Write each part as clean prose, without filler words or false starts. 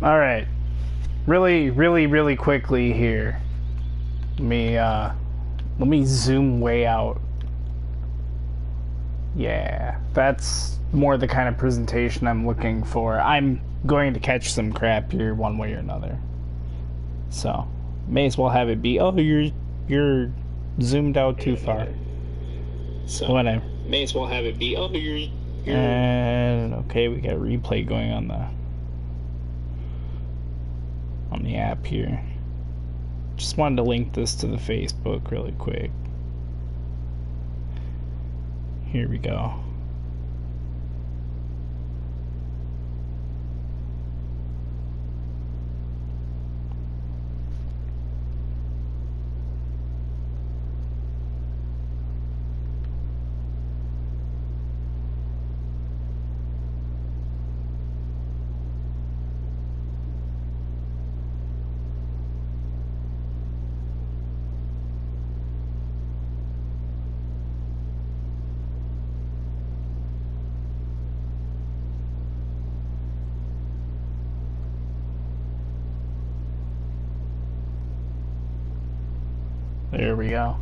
Alright. Really quickly here. Let me zoom way out. Yeah, that's more the kind of presentation I'm looking for. I'm going to catch some crap here one way or another. So, may as well have it be, oh, you're zoomed out too far. So, whatever. May as well have it be, oh, you're And okay, we got replay going on the app here. Just wanted to link this to the Facebook really quick. Here we go. There we go.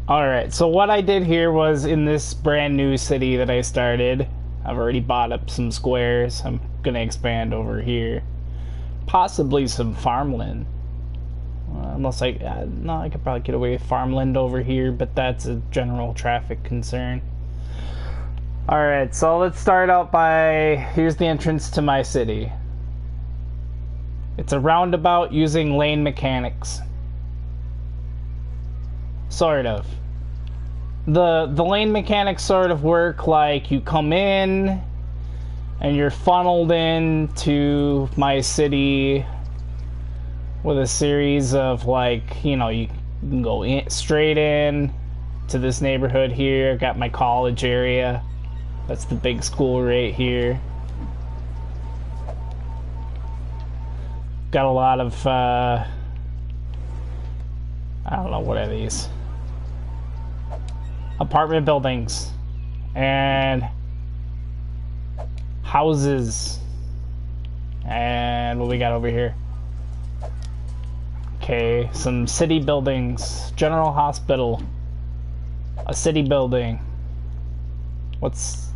Alright, so what I did here was in this brand new city that I started, I've already bought up some squares. I'm gonna expand over here. Possibly some farmland. Unless no, I could probably get away with farmland over here, but that's a general traffic concern. Alright, so let's start out by, here's the entrance to my city. It's a roundabout using lane mechanics. Sort of. The lane mechanics sort of work like you come in and you're funneled into my city with a series of, like, you know, you can go straight in to this neighborhood here. Got my college area. That's the big school right here. Got a lot of, I don't know, what are these? Apartment buildings. And houses. And what we got over here? Okay, some city buildings. General Hospital. A city building. What's...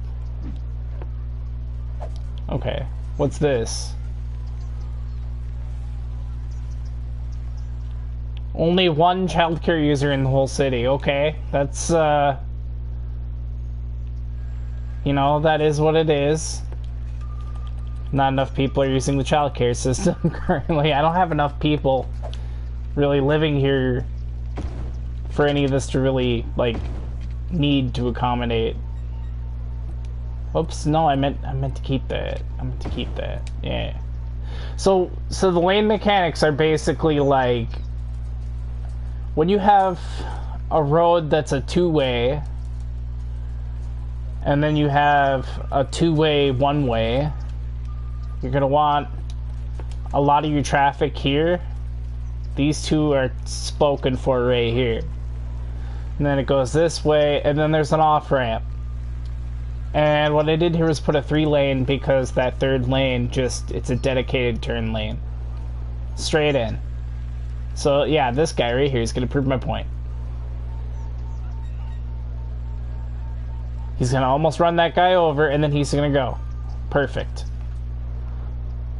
Okay, what's this? Only one childcare user in the whole city. Okay, that's, you know, that is what it is. Not enough people are using the childcare system currently. I don't have enough people really living here for any of this to really, like, need to accommodate. Oops, no, I meant to keep that. I meant to keep that. Yeah. So the lane mechanics are basically like when you have a road that's a two-way and then you have a two-way one-way, you're gonna want a lot of your traffic here. These two are spoken for right here. And then it goes this way, and then there's an off-ramp. And what I did here was put a 3-lane because that third lane it's a dedicated turn lane. Straight in. So yeah, this guy right here is going to prove my point. He's going to almost run that guy over and then he's going to go. Perfect.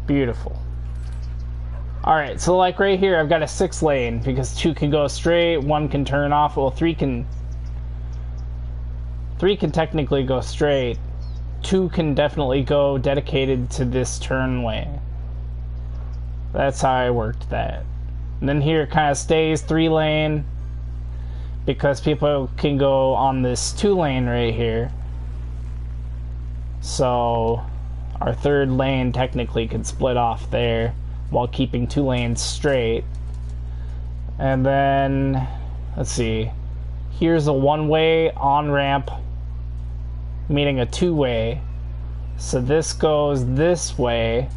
Beautiful. Alright, so like right here I've got a 6-lane because 2 can go straight, 1 can turn off, well 3 can technically go straight. 2 can definitely go dedicated to this turn lane. That's how I worked that. And then here it kind of stays 3-lane because people can go on this 2-lane right here. So our 3rd lane technically could split off there while keeping 2 lanes straight. And then, let's see, here's a 1-way on-ramp meaning a 2-way. So this goes this way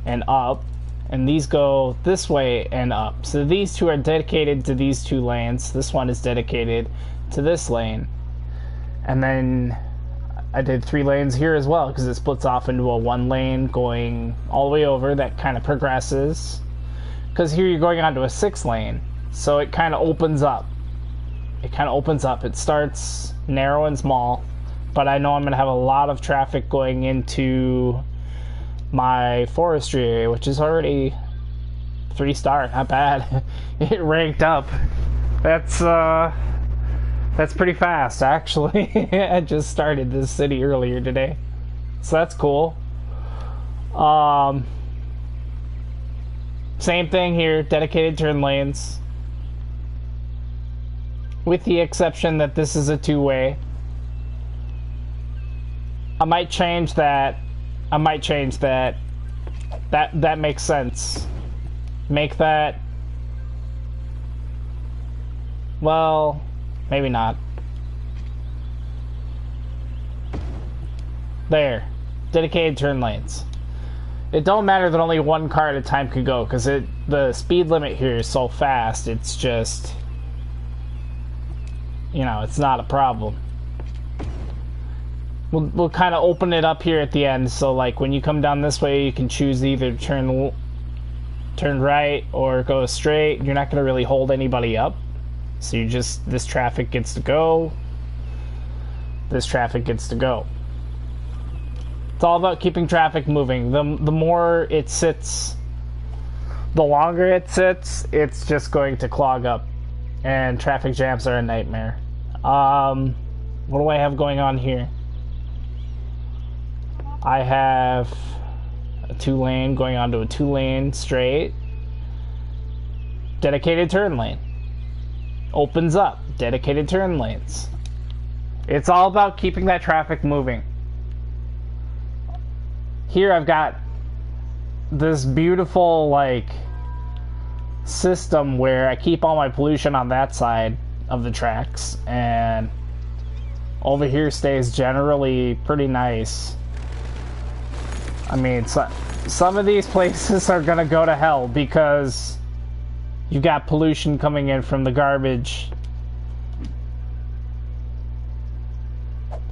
and up, and these go this way and up. So these two are dedicated to these 2 lanes. This one is dedicated to this lane. And then I did 3 lanes here as well, because it splits off into a 1 lane going all the way over that kind of progresses. Because here you're going onto a 6 lane, so it kind of opens up. It starts narrow and small, but I know I'm going to have a lot of traffic going into my forestry area, which is already 3-star, not bad. It ranked up. That's pretty fast, actually. I just started this city earlier today, so that's cool. Same thing here, dedicated turn lanes, with the exception that this is a 2-way. I might change that. That makes sense. Make that, well, maybe not. There. Dedicated turn lanes. It don't matter that only 1 car at a time can go, because the speed limit here is so fast, it's just, you know, it's not a problem. We'll kind of open it up here at the end, so like when you come down this way, you can choose either turn right or go straight. You're not going to really hold anybody up. So you just, this traffic gets to go. This traffic gets to go. It's all about keeping traffic moving. The more it sits, the longer it sits, it's just going to clog up. And traffic jams are a nightmare. What do I have going on here? I have a 2-lane going onto a 2-lane straight. Dedicated turn lane. Opens up. Dedicated turn lanes. It's all about keeping that traffic moving. Here I've got this beautiful, like, system where I keep all my pollution on that side of the tracks, and over here stays generally pretty nice. I mean, some of these places are gonna go to hell because you've got pollution coming in from the garbage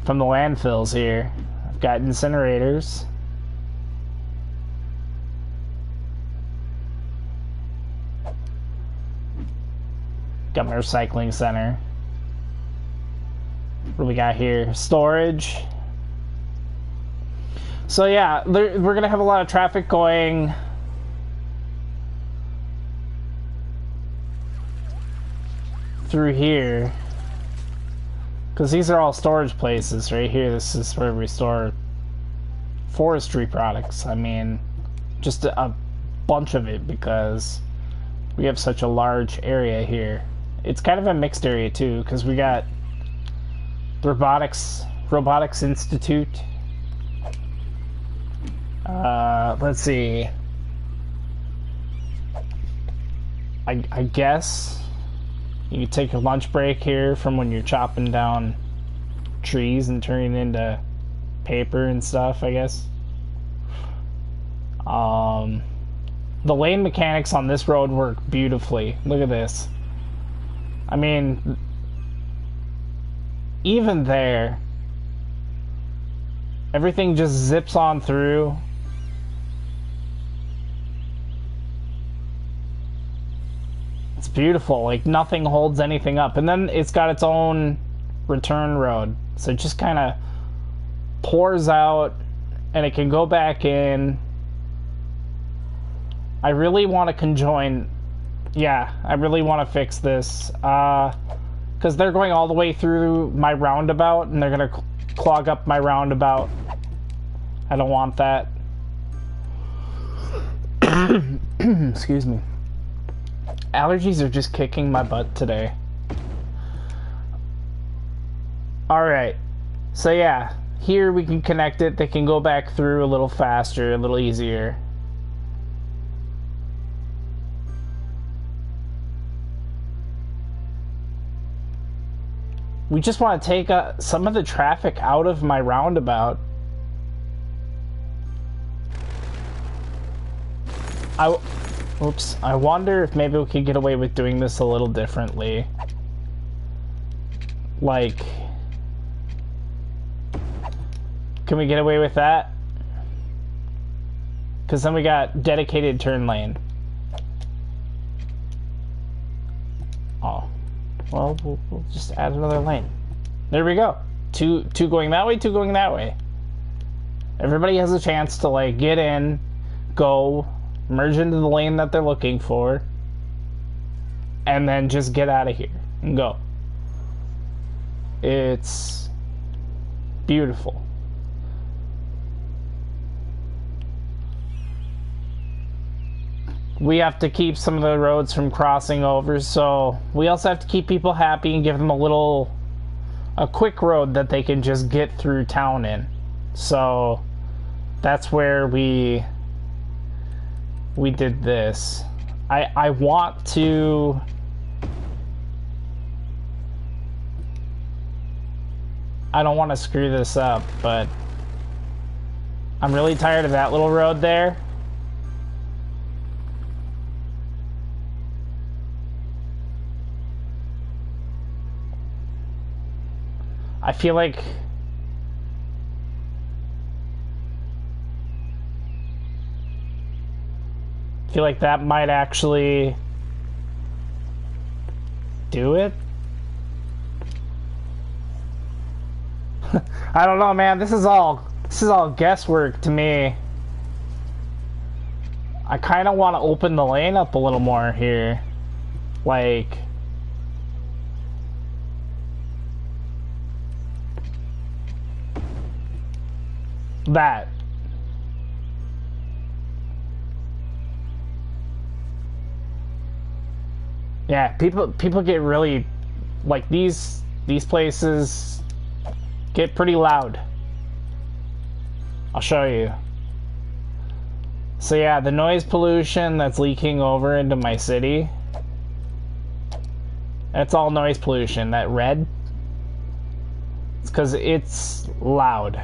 from the landfills here. I've got incinerators. Got my recycling center. What do we got here? Storage. So yeah, we're gonna have a lot of traffic going through here, because these are all storage places right here. This is where we store forestry products. I mean, just a bunch of it, because we have such a large area here. It's kind of a mixed area too, because we got the Robotics Institute. Let's see. I guess you could take a lunch break here from when you're chopping down trees and turning into paper and stuff, I guess. The lane mechanics on this road work beautifully. Look at this. I mean, even there, everything just zips on through. It's beautiful. Like, nothing holds anything up. And then it's got its own return road. So it just kind of pours out, and it can go back in. I really want to conjoin. Yeah, I really want to fix this. Because they're going all the way through my roundabout, and they're going to clog up my roundabout. I don't want that. Excuse me. Allergies are just kicking my butt today. Alright. So yeah, here we can connect it. They can go back through a little faster, a little easier. We just want to take some of the traffic out of my roundabout. Oops. I wonder if maybe we could get away with doing this a little differently. Like, Can we get away with that? Because then we got dedicated turn lane. Oh. Well, we'll just add another lane. There we go. Two going that way, two going that way. Everybody has a chance to, like, get in, go, merge into the lane that they're looking for, and then just get out of here and go. It's beautiful. We have to keep some of the roads from crossing over, so we also have to keep people happy and give them a quick road that they can just get through town in. So that's where we did this. I want to I don't want to screw this up, but I'm really tired of that little road there. I feel like that might actually do it. I don't know, man. This is all guesswork to me. I kind of want to open the lane up a little more here. Like, that. Yeah, people get really, like, these places get pretty loud. I'll show you. So yeah, the noise pollution that's leaking over into my city, that's all noise pollution. That red, it's because it's loud.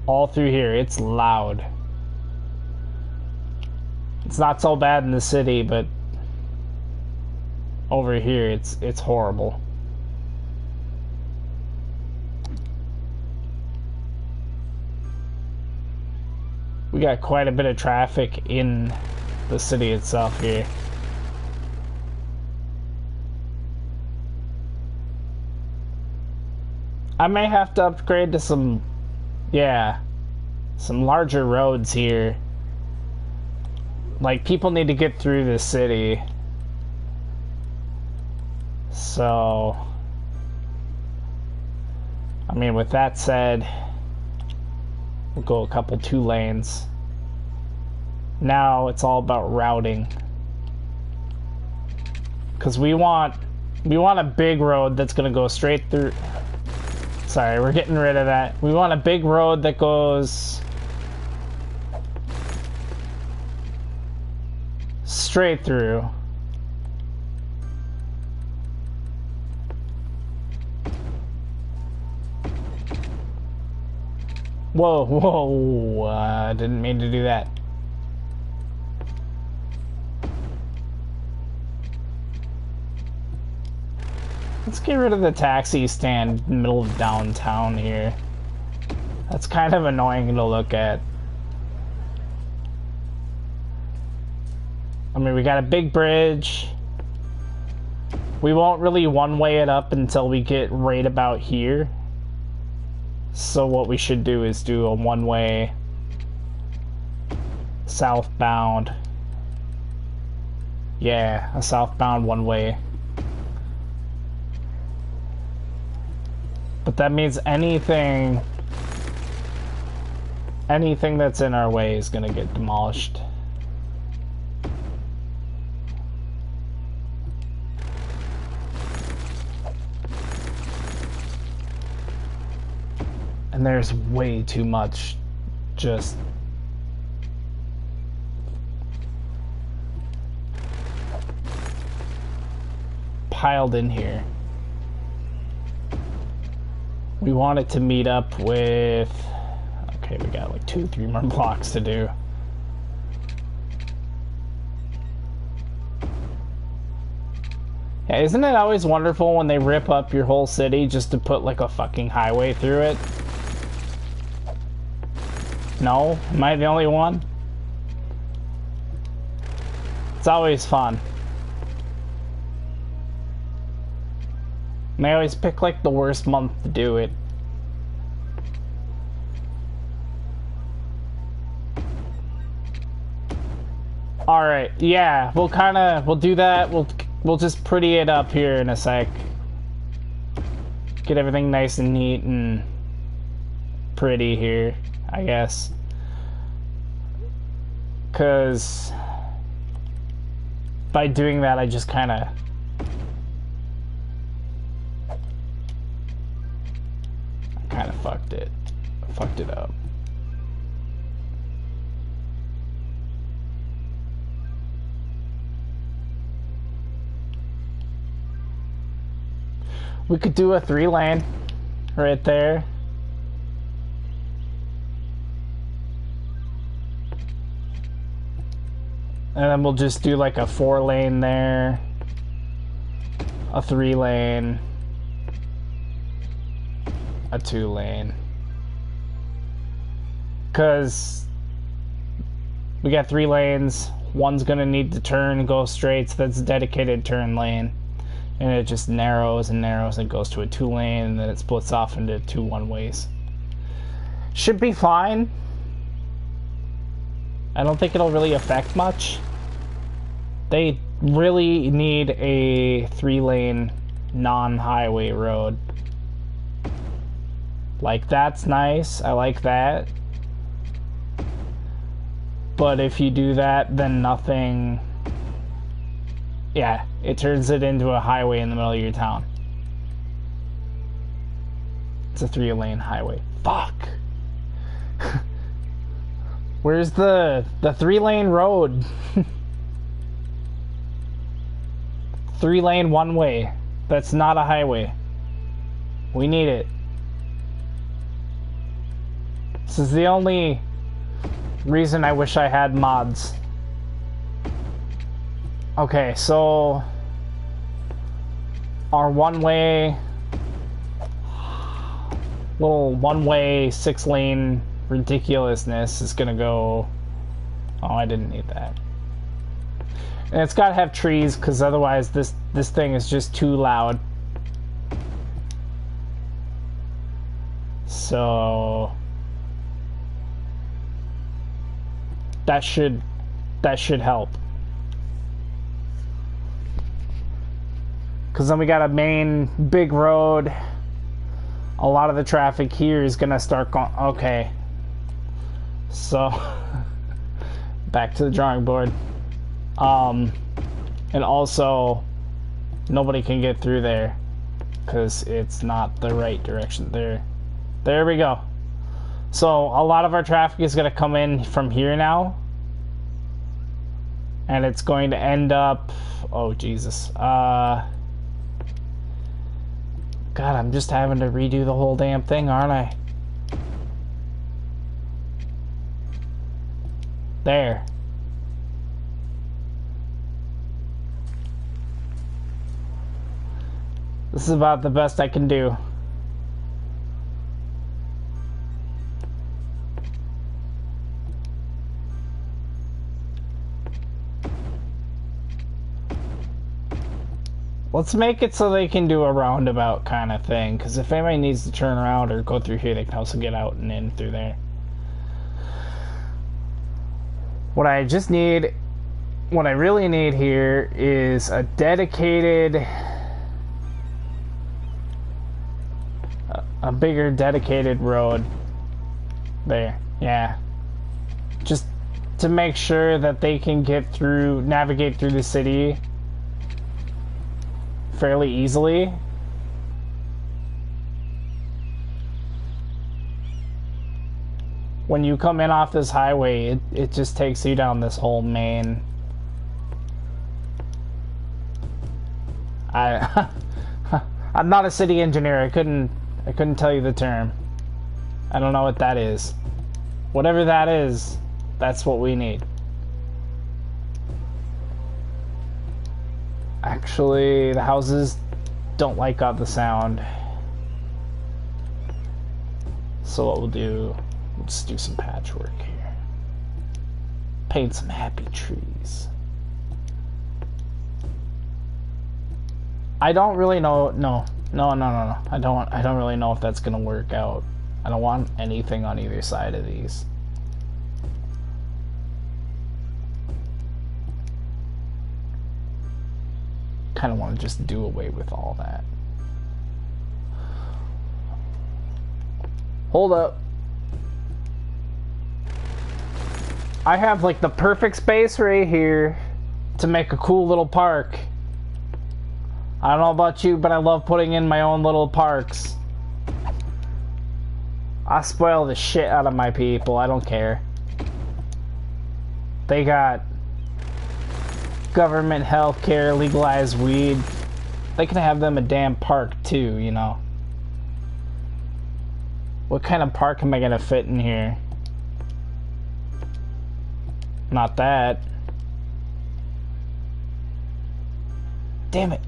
All through here, it's loud. It's not so bad in the city, but over here, it's horrible. We got quite a bit of traffic in the city itself here. I may have to upgrade to some larger roads here. Like, people need to get through this city. So, I mean, with that said, we'll go a couple 2 lanes. Now it's all about routing. Because we want a big road that's going to go straight through. Sorry, we're getting rid of that. We want a big road that goes straight through. Whoa, whoa, didn't mean to do that. Let's get rid of the taxi stand in the middle of downtown here. That's kind of annoying to look at. I mean, we got a big bridge. We won't really one-way it up until we get right about here. So what we should do is do a one-way southbound. Yeah, a southbound one-way. But that means anything that's in our way is gonna get demolished. And there's way too much just piled in here. We want it to meet up with... Okay, we got like 2-3 more blocks to do. Yeah, isn't it always wonderful when they rip up your whole city just to put like a fucking highway through it? No? Am I the only one? It's always fun. And I always pick like the worst month to do it. Alright, yeah, we'll do that. We'll just pretty it up here in a sec. Get everything nice and neat and pretty here, I guess. 'Cause by doing that, I just kind of fucked it up. We could do a 3-lane right there. And then we'll just do like a 4-lane there, a 3-lane, a 2-lane. Because we got 3 lanes, one's gonna need to turn and go straight, so that's a dedicated turn lane. And it just narrows and narrows and goes to a 2-lane, and then it splits off into 2 one-ways. Should be fine. I don't think it'll really affect much. They really need a 3-lane non-highway road. Like, that's nice. I like that. But if you do that, then nothing... Yeah, it turns it into a highway in the middle of your town. It's a 3-lane highway. Fuck! Where's the 3-lane road? 3-lane one-way. That's not a highway. We need it. This is the only reason I wish I had mods. Okay, so our one-way, little one-way 6-lane ridiculousness is gonna go... Oh, I didn't need that. And it's gotta have trees, because otherwise this thing is just too loud. So that should help. Because then we got a main big road. A lot of the traffic here is gonna start going... Okay. So, back to the drawing board. And also, nobody can get through there. Because it's not the right direction. There we go. So, a lot of our traffic is gonna come in from here now. And it's going to end up... Oh, Jesus. God, I'm just having to redo the whole damn thing, aren't I? There. This is about the best I can do. Let's make it so they can do a roundabout kind of thing, because if anybody needs to turn around or go through here, they can also get out and in through there. What I really need here is a dedicated, a bigger dedicated road. There, yeah. Just to make sure that they can navigate through the city fairly easily. When you come in off this highway, it just takes you down this whole main... I'm not a city engineer. I couldn't tell you the term. I don't know what that is. Whatever that is, that's what we need. Actually, the houses don't like all the sound. So what we'll do just do some patchwork here. Paint some happy trees. I don't really know. No. I don't really know if that's gonna work out. I don't want anything on either side of these. Kind of want to just do away with all that. Hold up. I have like the perfect space right here to make a cool little park. I don't know about you, but I love putting in my own little parks. I spoil the shit out of my people. I don't care. They got government health care, legalized weed. They can have them a damn park too, you know. What kind of park am I gonna fit in here? Not that. Damn it.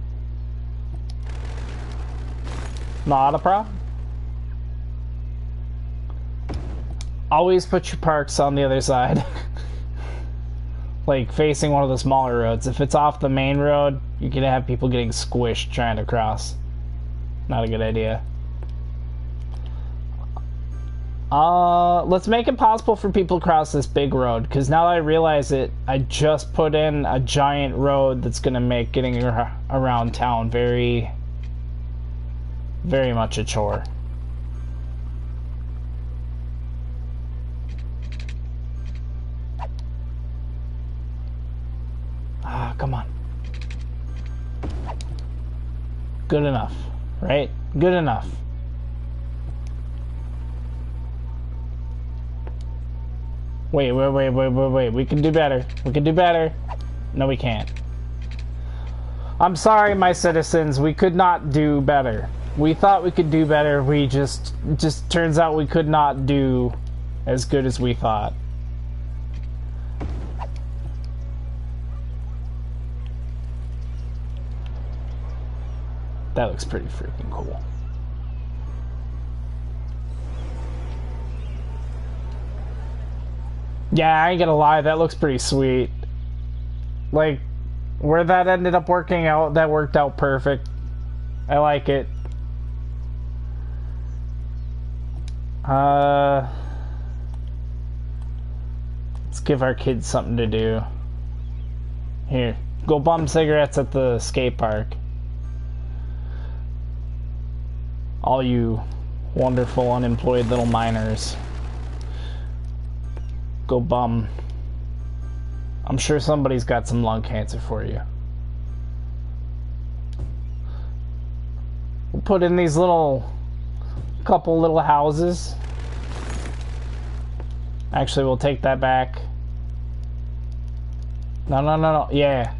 Not a problem. Always put your parks on the other side. Like facing one of the smaller roads. If it's off the main road, you're gonna have people getting squished trying to cross. Not a good idea. Let's make it possible for people to cross this big road, because now that I realize it, I just put in a giant road that's gonna make getting around town very, very much a chore. Ah, come on. Good enough, right? Good enough. Wait. We can do better. We can do better. No, we can't. I'm sorry, my citizens. We could not do better. We thought we could do better. We just turns out we could not do as good as we thought. That looks pretty freaking cool. Yeah, I ain't gonna lie, that looks pretty sweet. Like, where that ended up working out, that worked out perfect. I like it. Let's give our kids something to do. Here, go bum cigarettes at the skate park. All you wonderful unemployed little minors. Go bum. I'm sure somebody's got some lung cancer for you. We'll put in these couple little houses. Actually, we'll take that back. No. Yeah.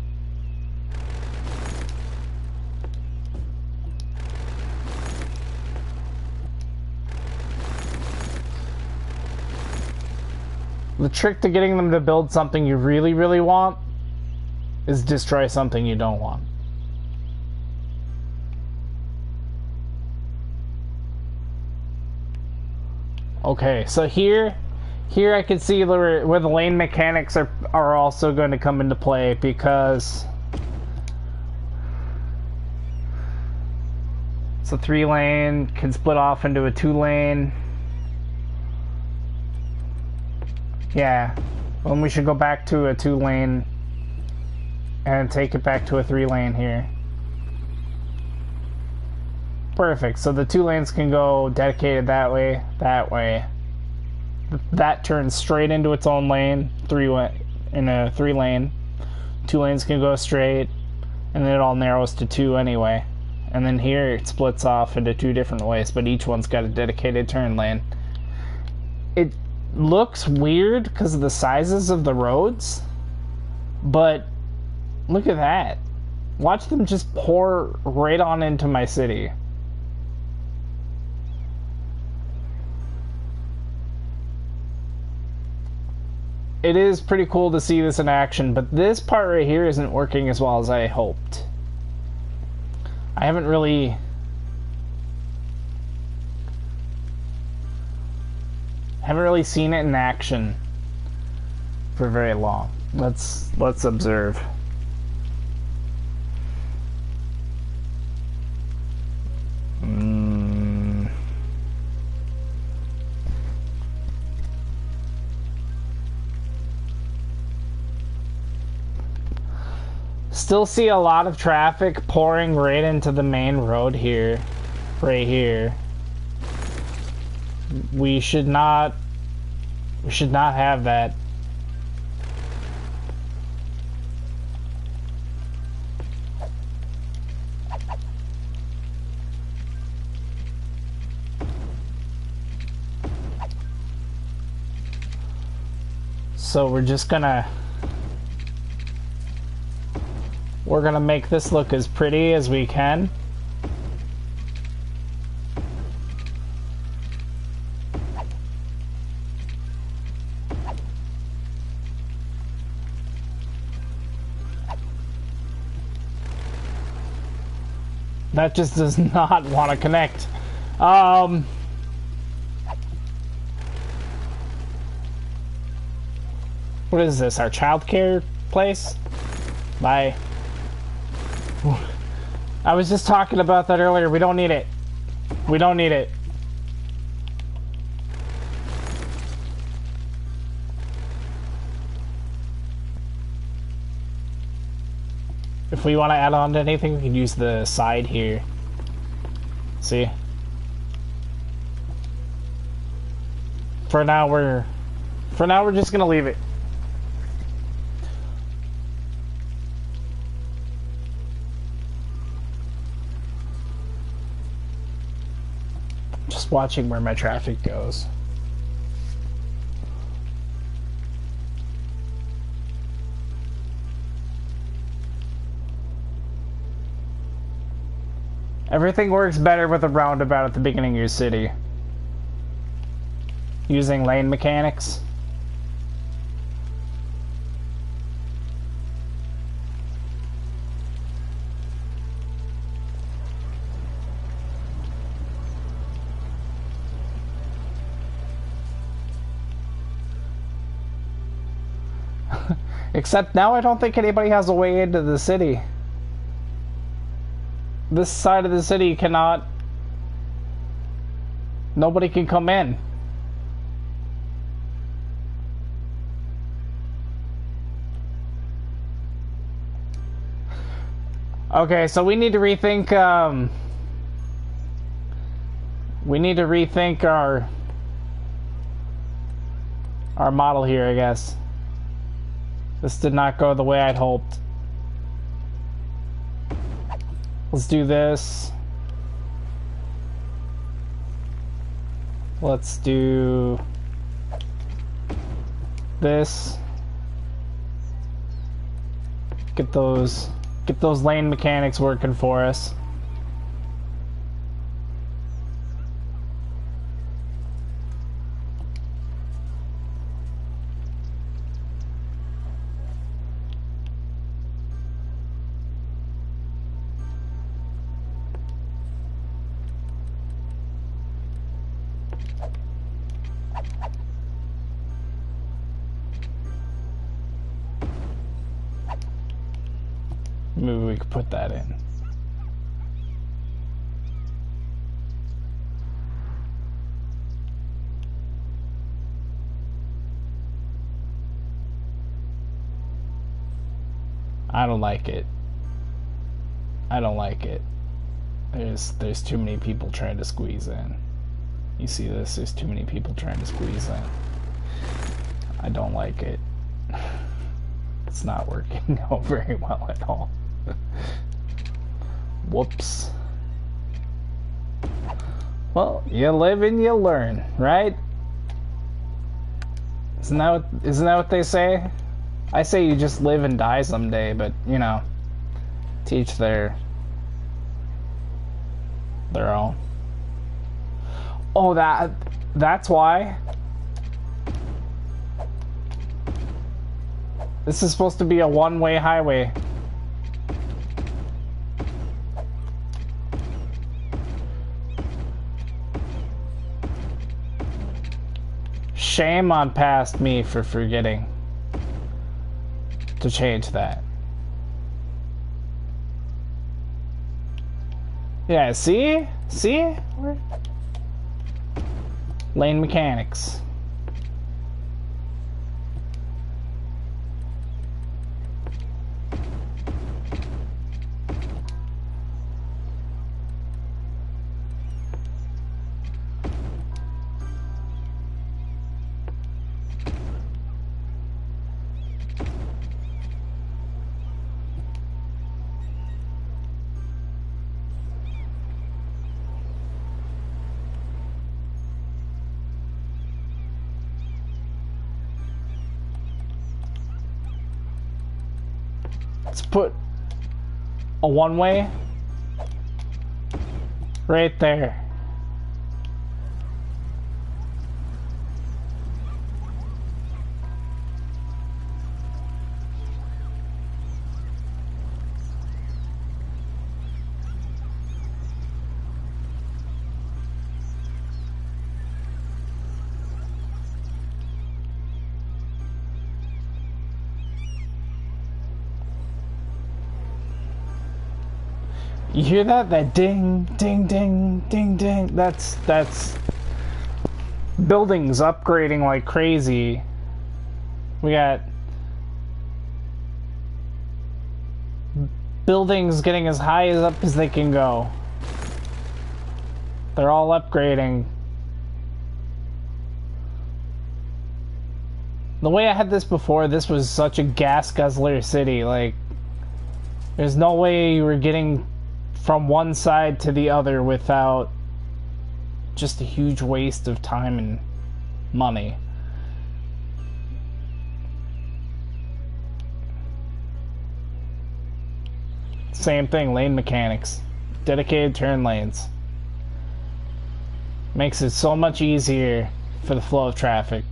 The trick to getting them to build something you really, really want is destroy something you don't want. Okay, so here I can see where the lane mechanics are also going to come into play, because it's a 3-lane, can split off into a 2-lane. Yeah, well, we should go back to a 2-lane and take it back to a 3-lane here. Perfect, so the 2 lanes can go dedicated that way, that way. That turns straight into its own lane, in a 3-lane. 2 lanes can go straight, and then it all narrows to 2 anyway. And then here it splits off into 2 different ways, but each one's got a dedicated turn lane. It looks weird because of the sizes of the roads, but look at that. Watch them just pour right on into my city. It is pretty cool to see this in action, but this part right here isn't working as well as I hoped. I haven't really... Haven't really seen it in action for very long. Let's observe. Still see a lot of traffic pouring right into the main road here, right here. We should not have that. So we're gonna make this look as pretty as we can. That just does not want to connect. What is this? Our childcare place? Bye. I was just talking about that earlier. We don't need it. We don't need it. If we want to add on to anything, we can use the side here. See? For now we're just gonna leave it. Just watching where my traffic goes. Everything works better with a roundabout at the beginning of your city. Using lane mechanics. Except now I don't think anybody has a way into the city. This side of the city cannot... Nobody can come in. Okay, so we need to rethink, our model here, I guess. This did not go the way I'd hoped. Let's do this. Let's do this. Get those lane mechanics working for us. Maybe we could put that in. I don't like it. I don't like it. There's too many people trying to squeeze in. You see this? There's too many people trying to squeeze in. I don't like it. It's not working out very well at all. Whoops. Well, you live and you learn, right? Isn't that what they say? I say you just live and die someday, but you know, teach their own. Oh, that's why. This is supposed to be a one-way highway. Shame on past me for forgetting to change that. Yeah, see? See? Lane mechanics. Let's put a one-way right there. You hear that? That ding, ding, ding, ding, ding. That's buildings upgrading like crazy. We got buildings getting as high as up as they can go. They're all upgrading. The way I had this before, this was such a gas guzzler city. Like, there's no way you were getting from one side to the other without just a huge waste of time and money. Same thing, lane mechanics. Dedicated turn lanes. Makes it so much easier for the flow of traffic.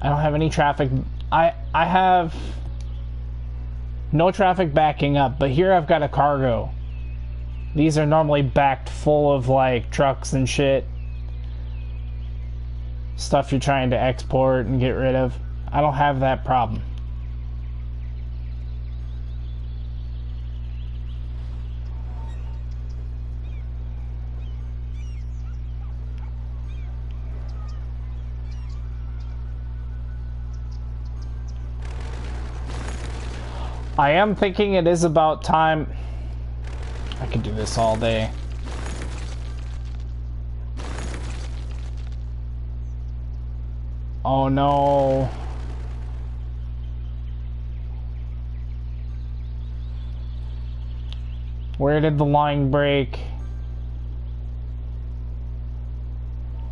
I don't have any traffic. I have no traffic backing up, but here I've got a cargo. These are normally backed full of like trucks and shit. Stuff you're trying to export and get rid of. I don't have that problem. I am thinking it is about time. I could do this all day. Oh no. Where did the line break?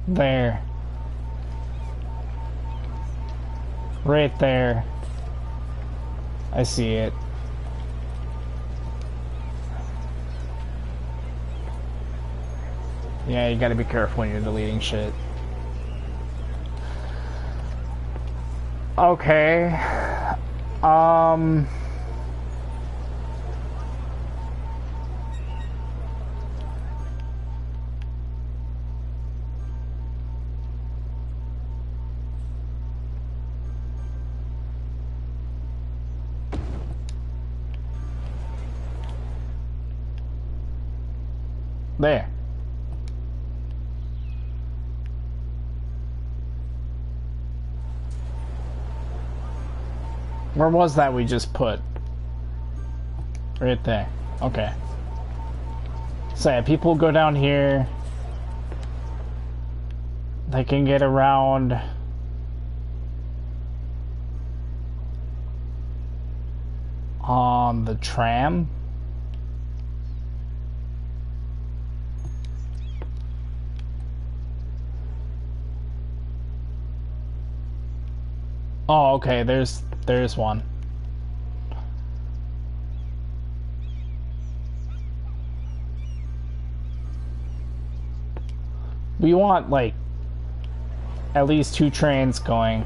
There. Right there. I see it. Yeah, you gotta be careful when you're deleting shit. Okay. There. Where was that we just put? Right there. Okay. So yeah, people go down here. They can get around. On the tram. Oh, okay, there's one. We want, like, at least 2 trains going.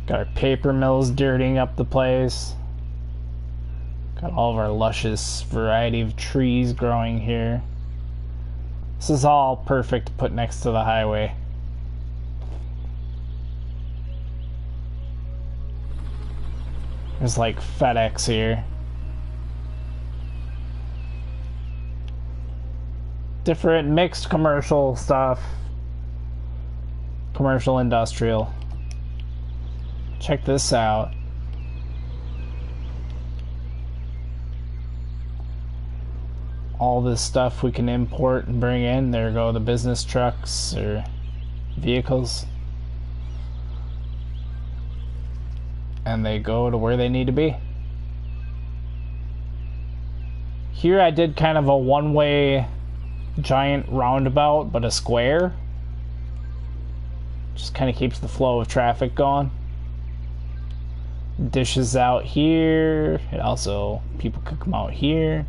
Got our paper mills dirtying up the place. Got all of our luscious variety of trees growing here. This is all perfect to put next to the highway. There's like FedEx here. Different mixed commercial stuff. Commercial, industrial. Check this out. All this stuff we can import and bring in. There go the business trucks or vehicles. And they go to where they need to be. Here I did kind of a one-way giant roundabout, but a square. Just kind of keeps the flow of traffic going. Dishes out here. It also, people could come out here.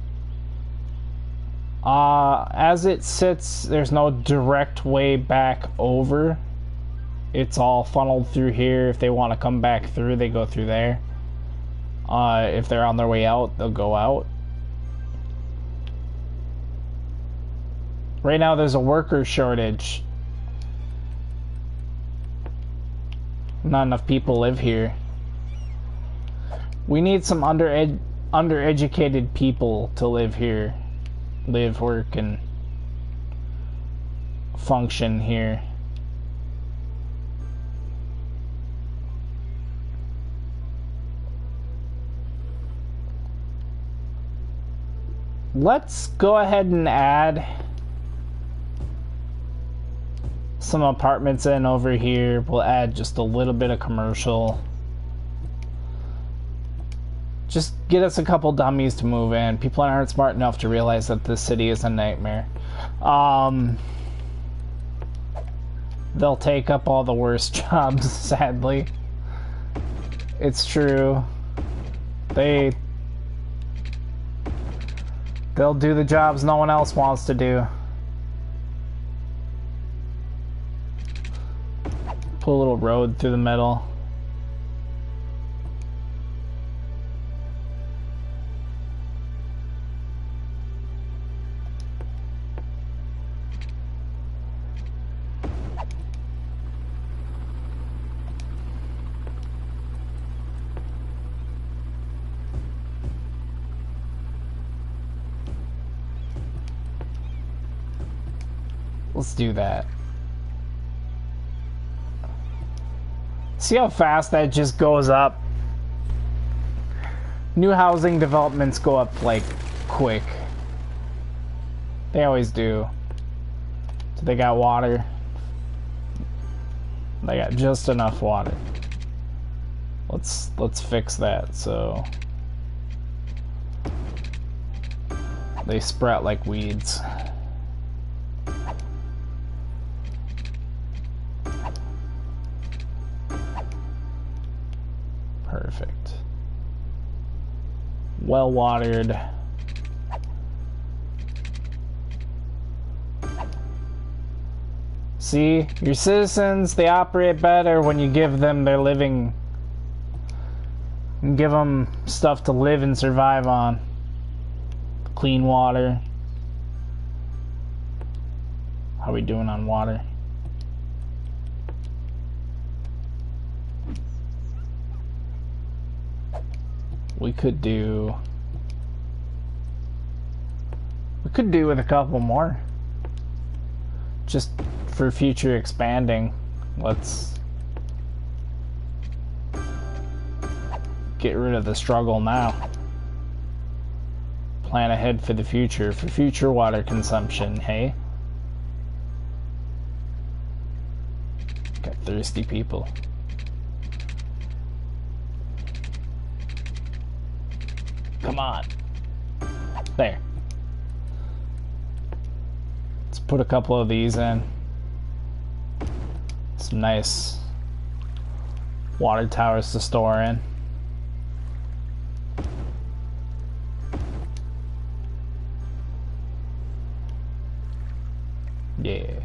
As it sits, there's no direct way back over. It's all funneled through here. If they want to come back through, they go through there. If they're on their way out, they'll go out. Right now, there's a worker shortage. Not enough people live here. We need some undereducated people to live here. Live, work, and function here. Let's go ahead and add some apartments in over here. We'll add just a little bit of commercial. Just get us a couple dummies to move in. People aren't smart enough to realize that this city is a nightmare. They'll take up all the worst jobs, sadly. It's true. They'll do the jobs no one else wants to do. Put a little road through the middle. Let's do that. See how fast that just goes up? New housing developments go up like quick. They always do. So they got water. They got just enough water. Let's fix that so they sprout like weeds. Perfect. Well watered. See, your citizens, they operate better when you give them their living. And give them stuff to live and survive on. Clean water. How are we doing on water? We could do with a couple more. Just for future expanding. Let's get rid of the struggle now. Plan ahead for the future, for future water consumption, hey? Got thirsty people. Come on. There. Let's put a couple of these in. Some nice water towers to store in. Yeah.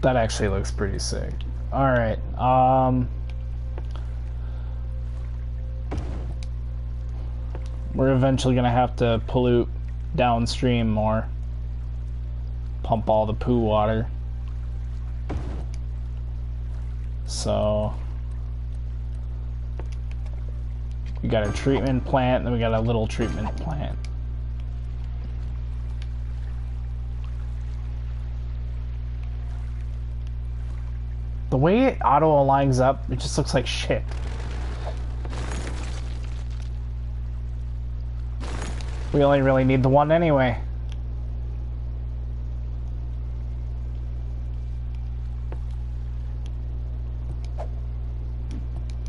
That actually looks pretty sick. Alright, we're eventually gonna have to pollute downstream more. Pump all the poo water. So we got a treatment plant, then we got a little treatment plant. The way it auto aligns up, it just looks like shit. We only really need the one anyway.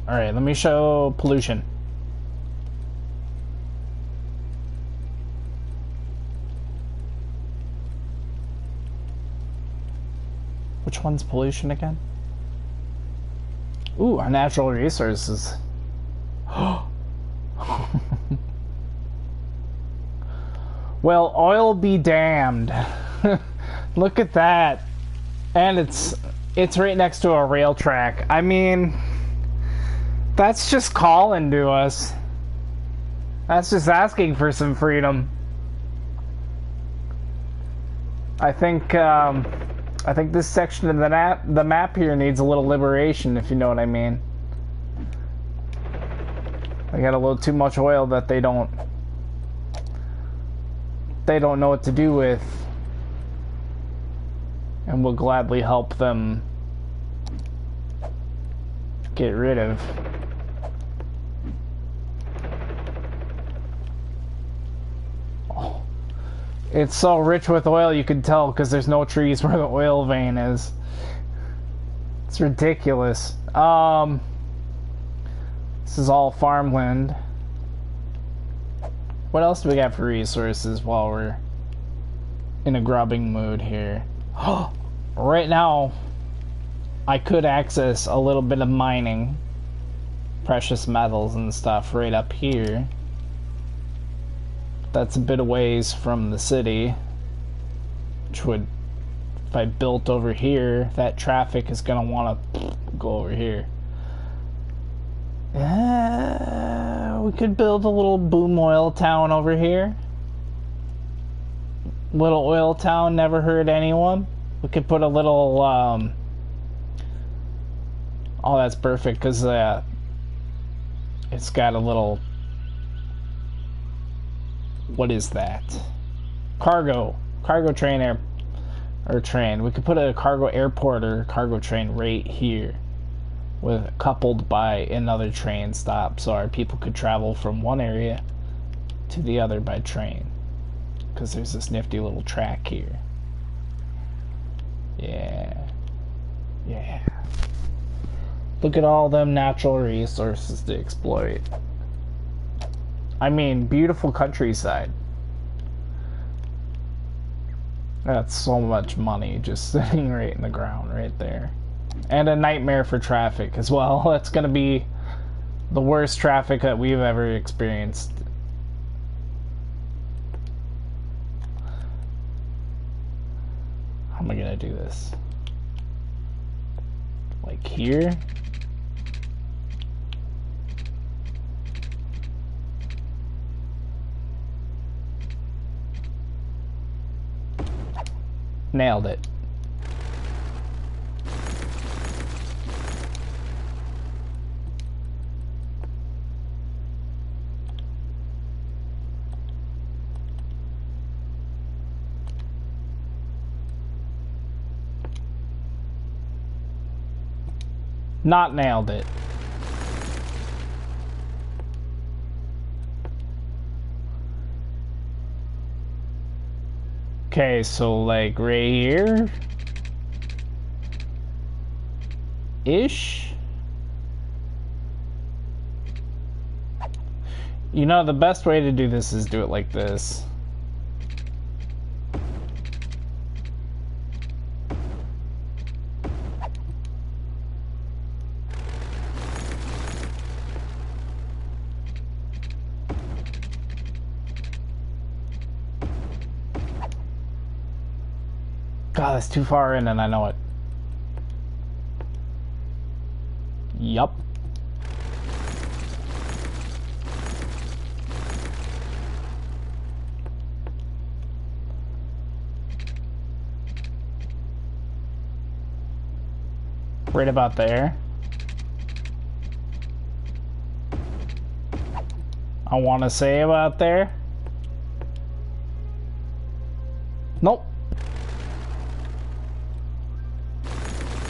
Alright, let me show pollution. Which one's pollution again? Ooh, our natural resources. Well, oil be damned. Look at that. And it's right next to a rail track. I mean, that's just calling to us. That's just asking for some freedom. I think this section of the map here needs a little liberation, if you know what I mean. They got a little too much oil that they don't know what to do with, and we'll gladly help them get rid of. Oh. It's so rich with oil, you can tell because there's no trees where the oil vein is. It's ridiculous. This is all farmland. What else do we got for resources while we're in a grubbing mood here? Right now, I could access a little bit of mining, precious metals and stuff right up here. That's a bit of ways from the city, which would, if I built over here, that traffic is gonna want to go over here. We could build a little boom oil town over here. Little oil town, never hurt anyone. We could put a little, oh, that's perfect, because it's got a little, what is that? Cargo train train. We could put a cargo airport or cargo train right here, with coupled by another train stop, so our people could travel from one area to the other by train, because there's this nifty little track here. Yeah, look at all them natural resources to exploit. I mean, beautiful countryside. That's so much money just sitting right in the ground right there. And a nightmare for traffic as well. That's going to be the worst traffic that we've ever experienced. How am I going to do this? Like here? Nailed it. Not nailed it. Okay, so like right here ish. You know, the best way to do this is do it like this. God, that's too far in and I know it. Yup. Right about there. I want to say about there. Nope.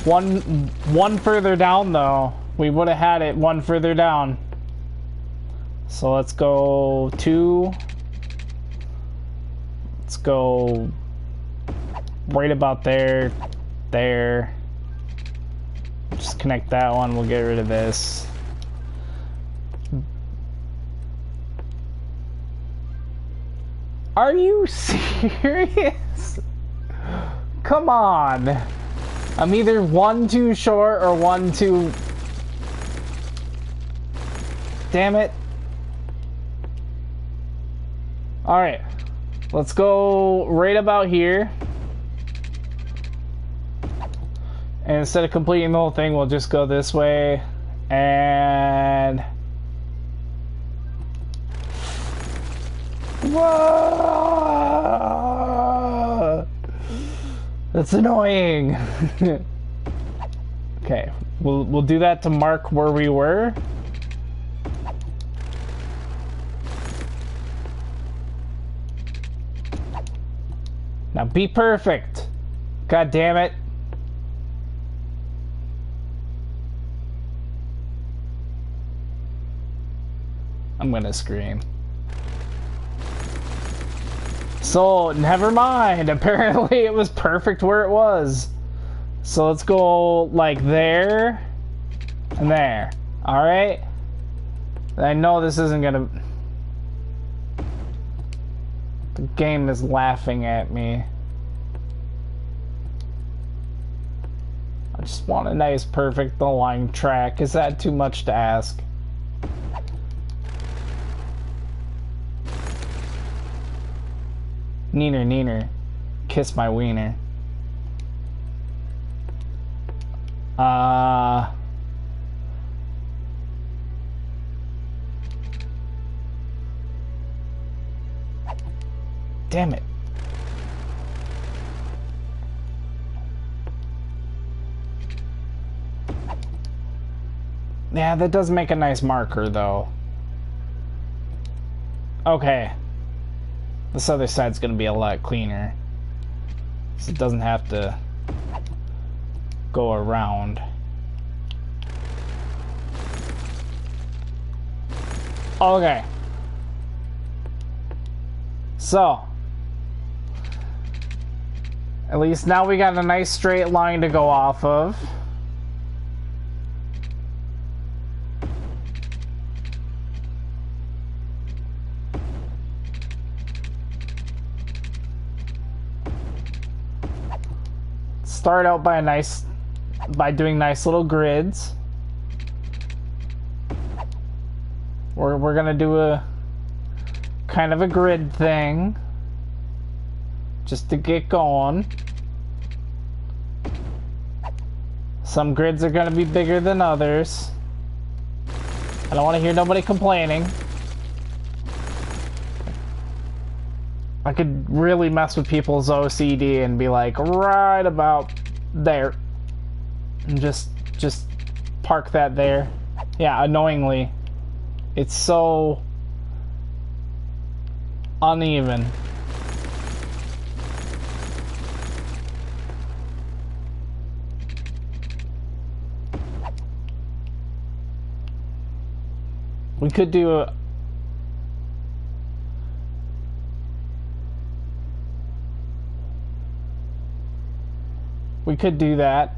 One further down though. We would have had it one further down. So let's go 2. Let's go right about there. There. Just connect that one. We'll get rid of this. Are you serious? Come on. I'm either 1 too short or 1 too... Damn it. Alright. Let's go right about here. And instead of completing the whole thing, we'll just go this way. And... Whoa! That's annoying. Okay, we'll do that to mark where we were. Now be perfect. God damn it. I'm gonna scream. So, never mind. Apparently it was perfect where it was. So let's go like there and there. Alright? I know this isn't gonna... The game is laughing at me. I just want a nice perfect aligned track. Is that too much to ask? Neener, neener. Kiss my wiener. Damn it. Yeah, that does make a nice marker, though. Okay. This other side's gonna be a lot cleaner. So it doesn't have to go around. Okay. So. At least now we got a nice straight line to go off of. Start out by doing nice little grids. We're gonna do a kind of a grid thing just to get going. Some grids are gonna be bigger than others. I don't want to hear nobody complaining. I could really mess with people's OCD and be like, right about there. And just park that there. Yeah, annoyingly. It's so uneven. We could do a... We could do that.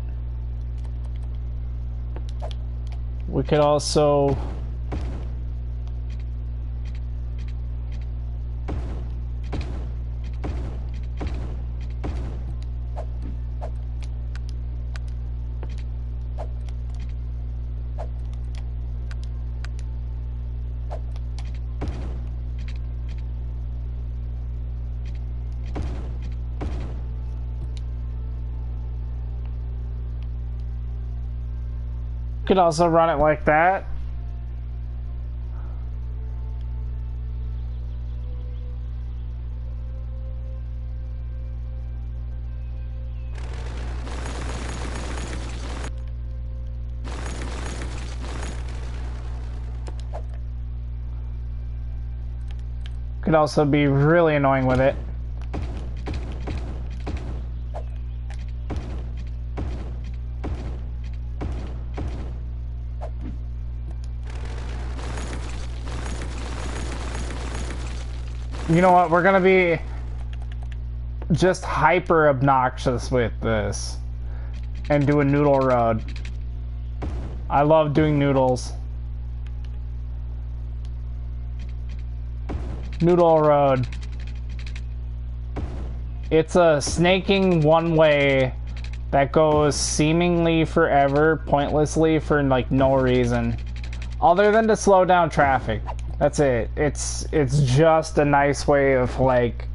We could also... Could also run it like that. Could also be really annoying with it. You know what? We're gonna be just hyper obnoxious with this and do a noodle road. I love doing noodles. Noodle road. It's a snaking one way that goes seemingly forever, pointlessly for like no reason other than to slow down traffic. That's it. It's just a nice way of like,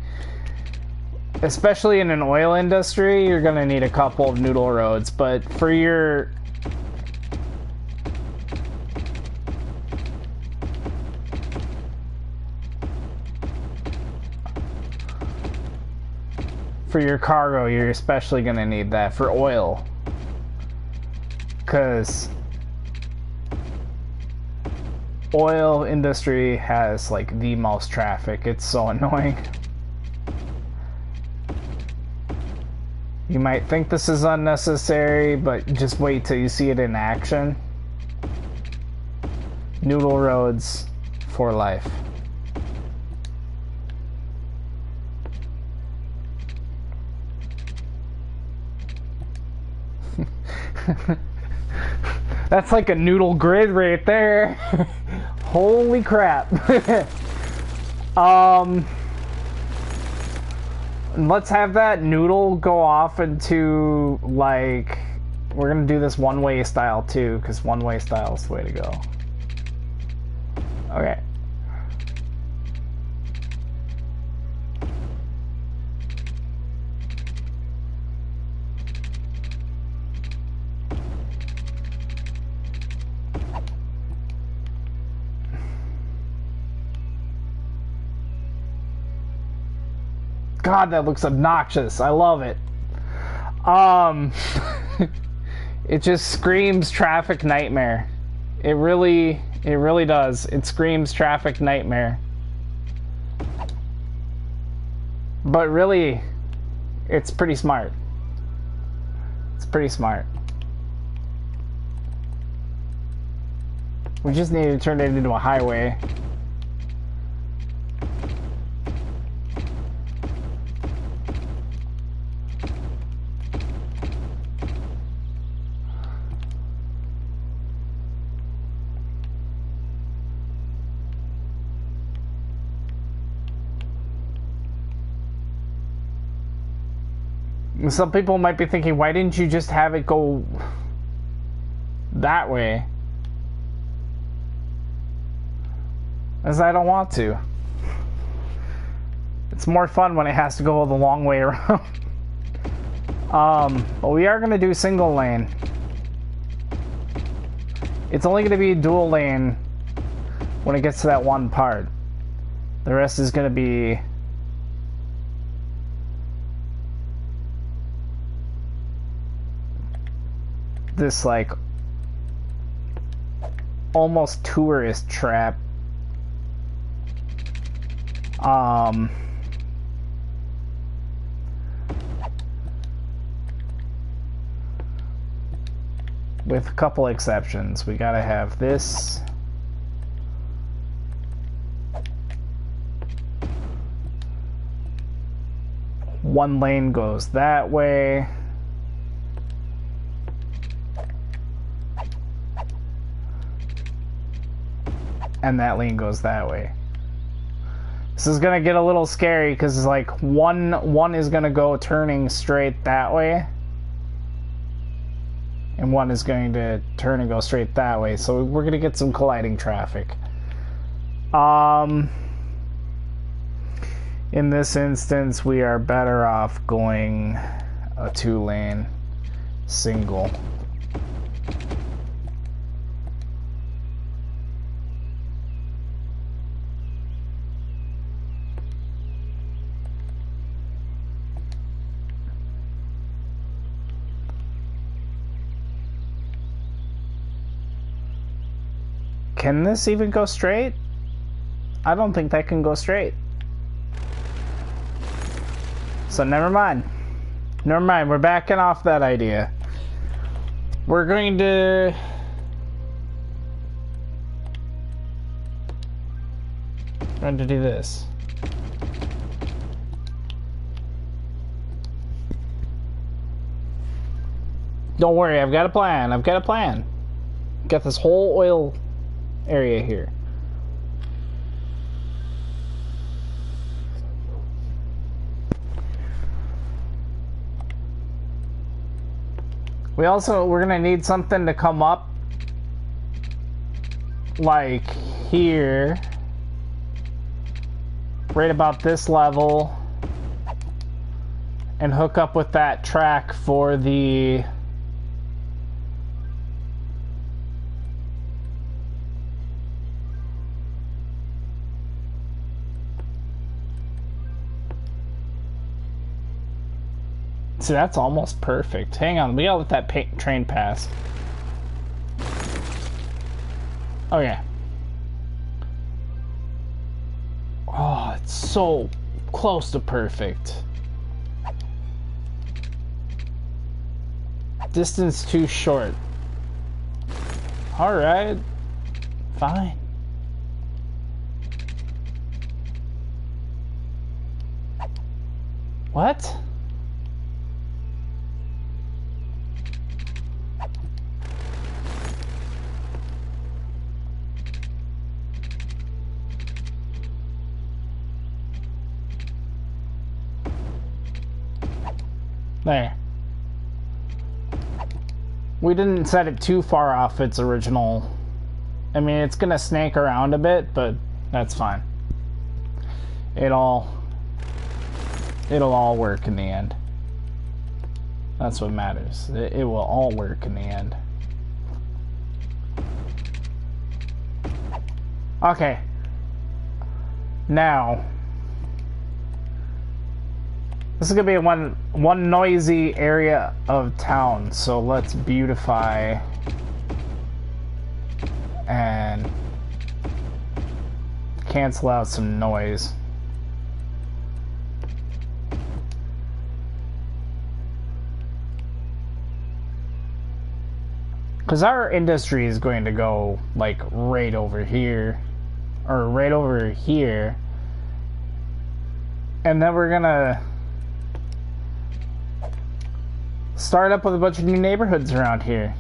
especially in an oil industry, you're gonna need a couple of noodle roads, but for your cargo, you're especially gonna need that for oil, because oil industry has like the most traffic. It's so annoying. You might think this is unnecessary, but just wait till you see it in action. Noodle roads for life. That's like a noodle grid right there. Holy crap. Let's have that noodle go off into, like, we're gonna do this one-way style too, because one-way style is the way to go. Okay. God, that looks obnoxious. I love it. It just screams traffic nightmare. It really does. It screams traffic nightmare. But really, it's pretty smart. It's pretty smart. We just need to turn it into a highway. Some people might be thinking, why didn't you just have it go that way? As I don't want to. It's more fun when it has to go the long way around. But we are going to do single lane. It's only going to be dual lane when it gets to that one part. The rest is going to be this like almost tourist trap. With a couple exceptions. We gotta have this. One lane goes that way. And that lane goes that way. This is gonna get a little scary because it's like one is gonna go turning straight that way, and one is going to turn and go straight that way. So we're gonna get some colliding traffic. In this instance, we are better off going a 2-lane single. Can this even go straight? I don't think that can go straight. So never mind. Never mind, we're backing off that idea. We're going to... do this. Don't worry, I've got a plan. I've got a plan. Got this whole oil area here. We're gonna need something to come up like here, right about this level, and hook up with that track for the see, that's almost perfect. Hang on, we gotta let that train pass. Okay. Oh, it's so close to perfect. Distance too short. Alright. Fine. What? There. We didn't set it too far off its original. I mean, it's gonna snake around a bit, but that's fine. It'll all work in the end. That's what matters. It will all work in the end. Okay. Now, this is gonna be one noisy area of town, so let's beautify and cancel out some noise. Because our industry is going to go like right over here, or right over here, and then we're gonna start up with a bunch of new neighborhoods around here.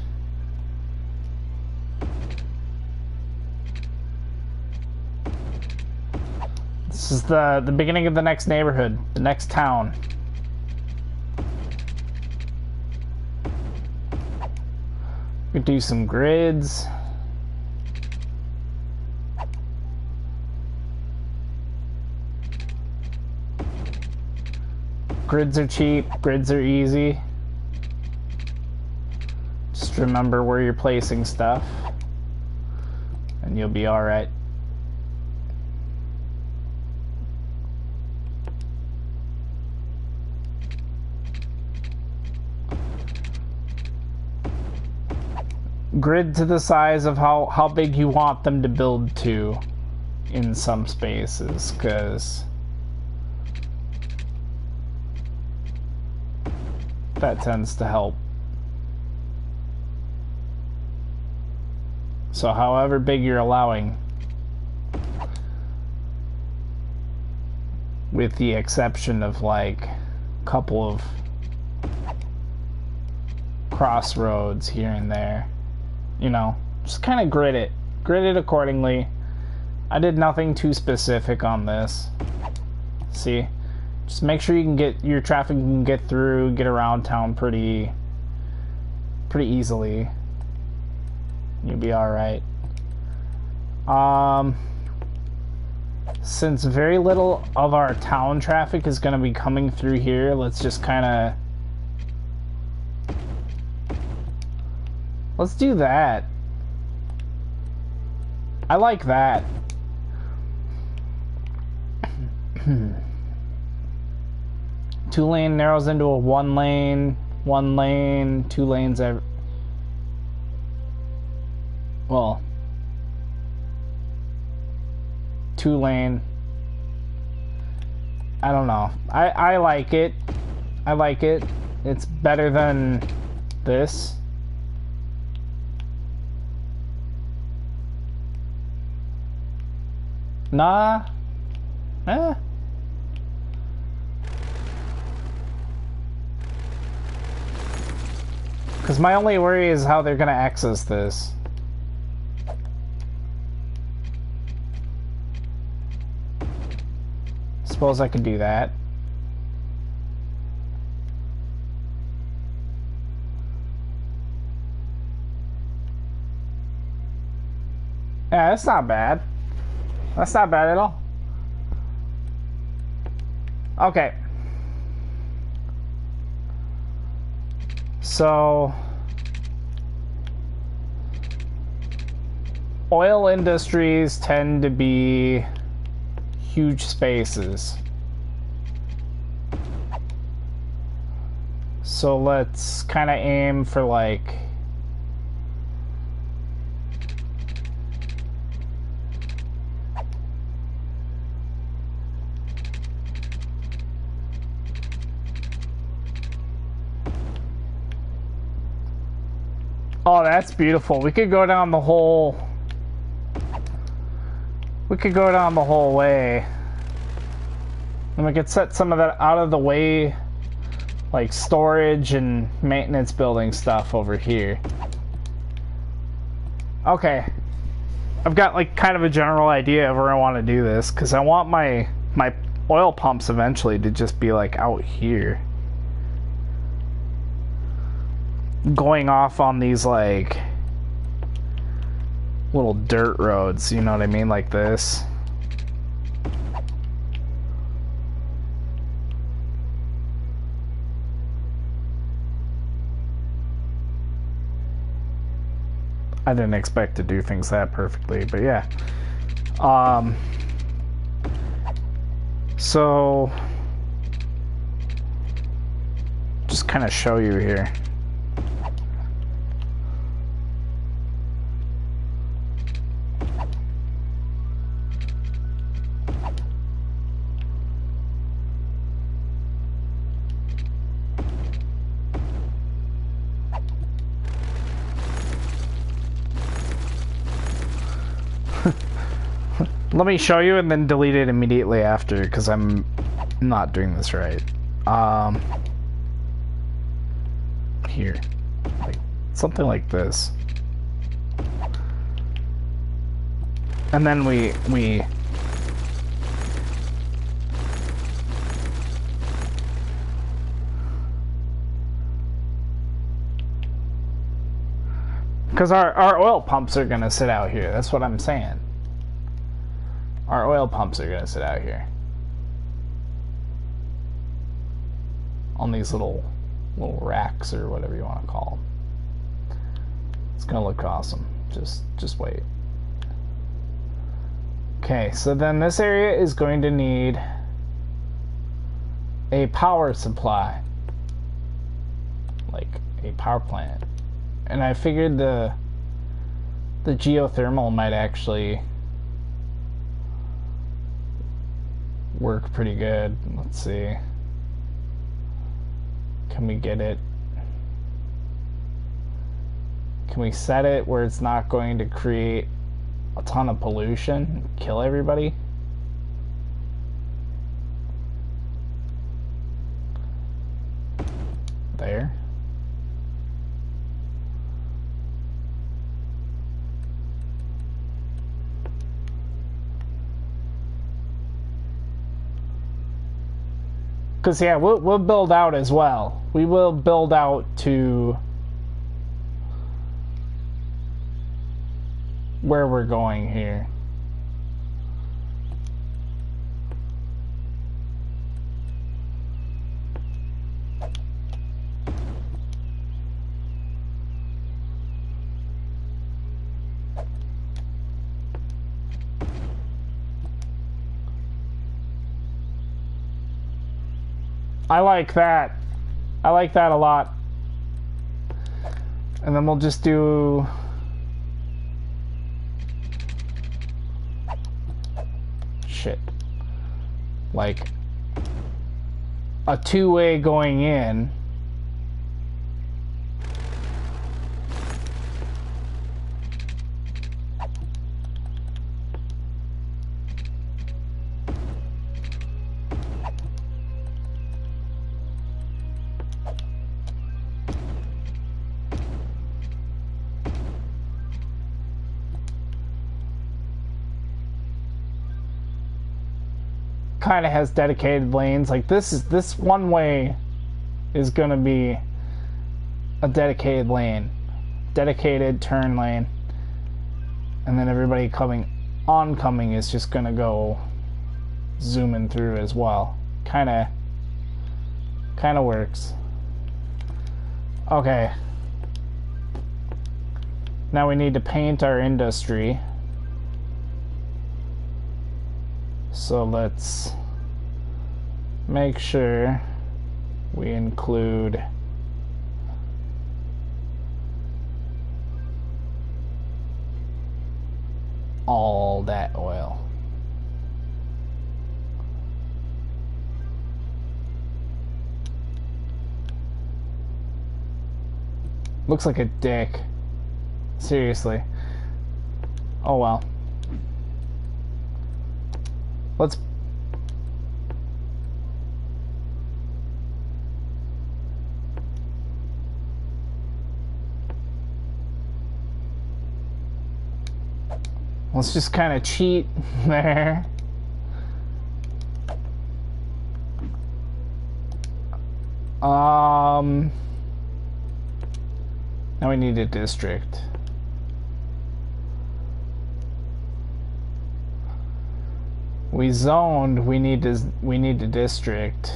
This is the beginning of the next neighborhood, the next town. We do some grids. Grids are cheap, grids are easy. Just remember where you're placing stuff, and you'll be alright. Grid to the size of how big you want them to build to in some spaces, because that tends to help. So however big you're allowing, with the exception of like a couple of crossroads here and there, you know, just kind of grid it accordingly. I did nothing too specific on this. See, just make sure you can get your traffic, can get through, get around town pretty easily. You'll be alright. Since very little of our town traffic is going to be coming through here, let's just kind of... let's do that. I like that. 2-lane narrows into a 1-lane, 1 lane, 2 lanes. Well, 2-lane. I don't know. I like it. I like it. It's better than this. Nah. Eh. Because my only worry is how they're going to access this. Suppose I could do that. Yeah, that's not bad. That's not bad at all. Okay. So, oil industries tend to be huge spaces. So let's kind of aim for like oh, that's beautiful. We could go down the whole... We could go down the whole way. And we could set some of that out of the way, like storage and maintenance building stuff over here. Okay. I've got like kind of a general idea of where I want to do this, because I want my oil pumps eventually to just be like out here. Going off on these like little dirt roads, you know what I mean, like this. I didn't expect to do things that perfectly, but yeah. So just kind of show you here. Let me show you and then delete it immediately after, because I'm not doing this right. Here. Like, something like this. And then we because our oil pumps are gonna sit out here. That's what I'm saying. Our oil pumps are gonna sit out here on these little racks or whatever you want to call them. It's gonna look awesome. Just wait. Okay, so then this area is going to need a power supply, like a power plant, and I figured the geothermal might actually work pretty good. Let's see. Can we get it? Can we set it where it's not going to create a ton of pollution, kill everybody? There. Because, yeah, we'll build out as well. We will build out to where we're going here. I like that. I like that a lot. And then we'll just do... shit. Like a two-way going in. Kind of has dedicated lanes. Like this one way is gonna be a dedicated lane, dedicated turn lane, and then everybody oncoming is just gonna go zooming through as well. Kind of works. Okay. Now we need to paint our industry. So let's make sure we include all that oil. Looks like a dick. Seriously. Oh well. Let's just kind of cheat there. Now we need a district. We zoned, we need a district.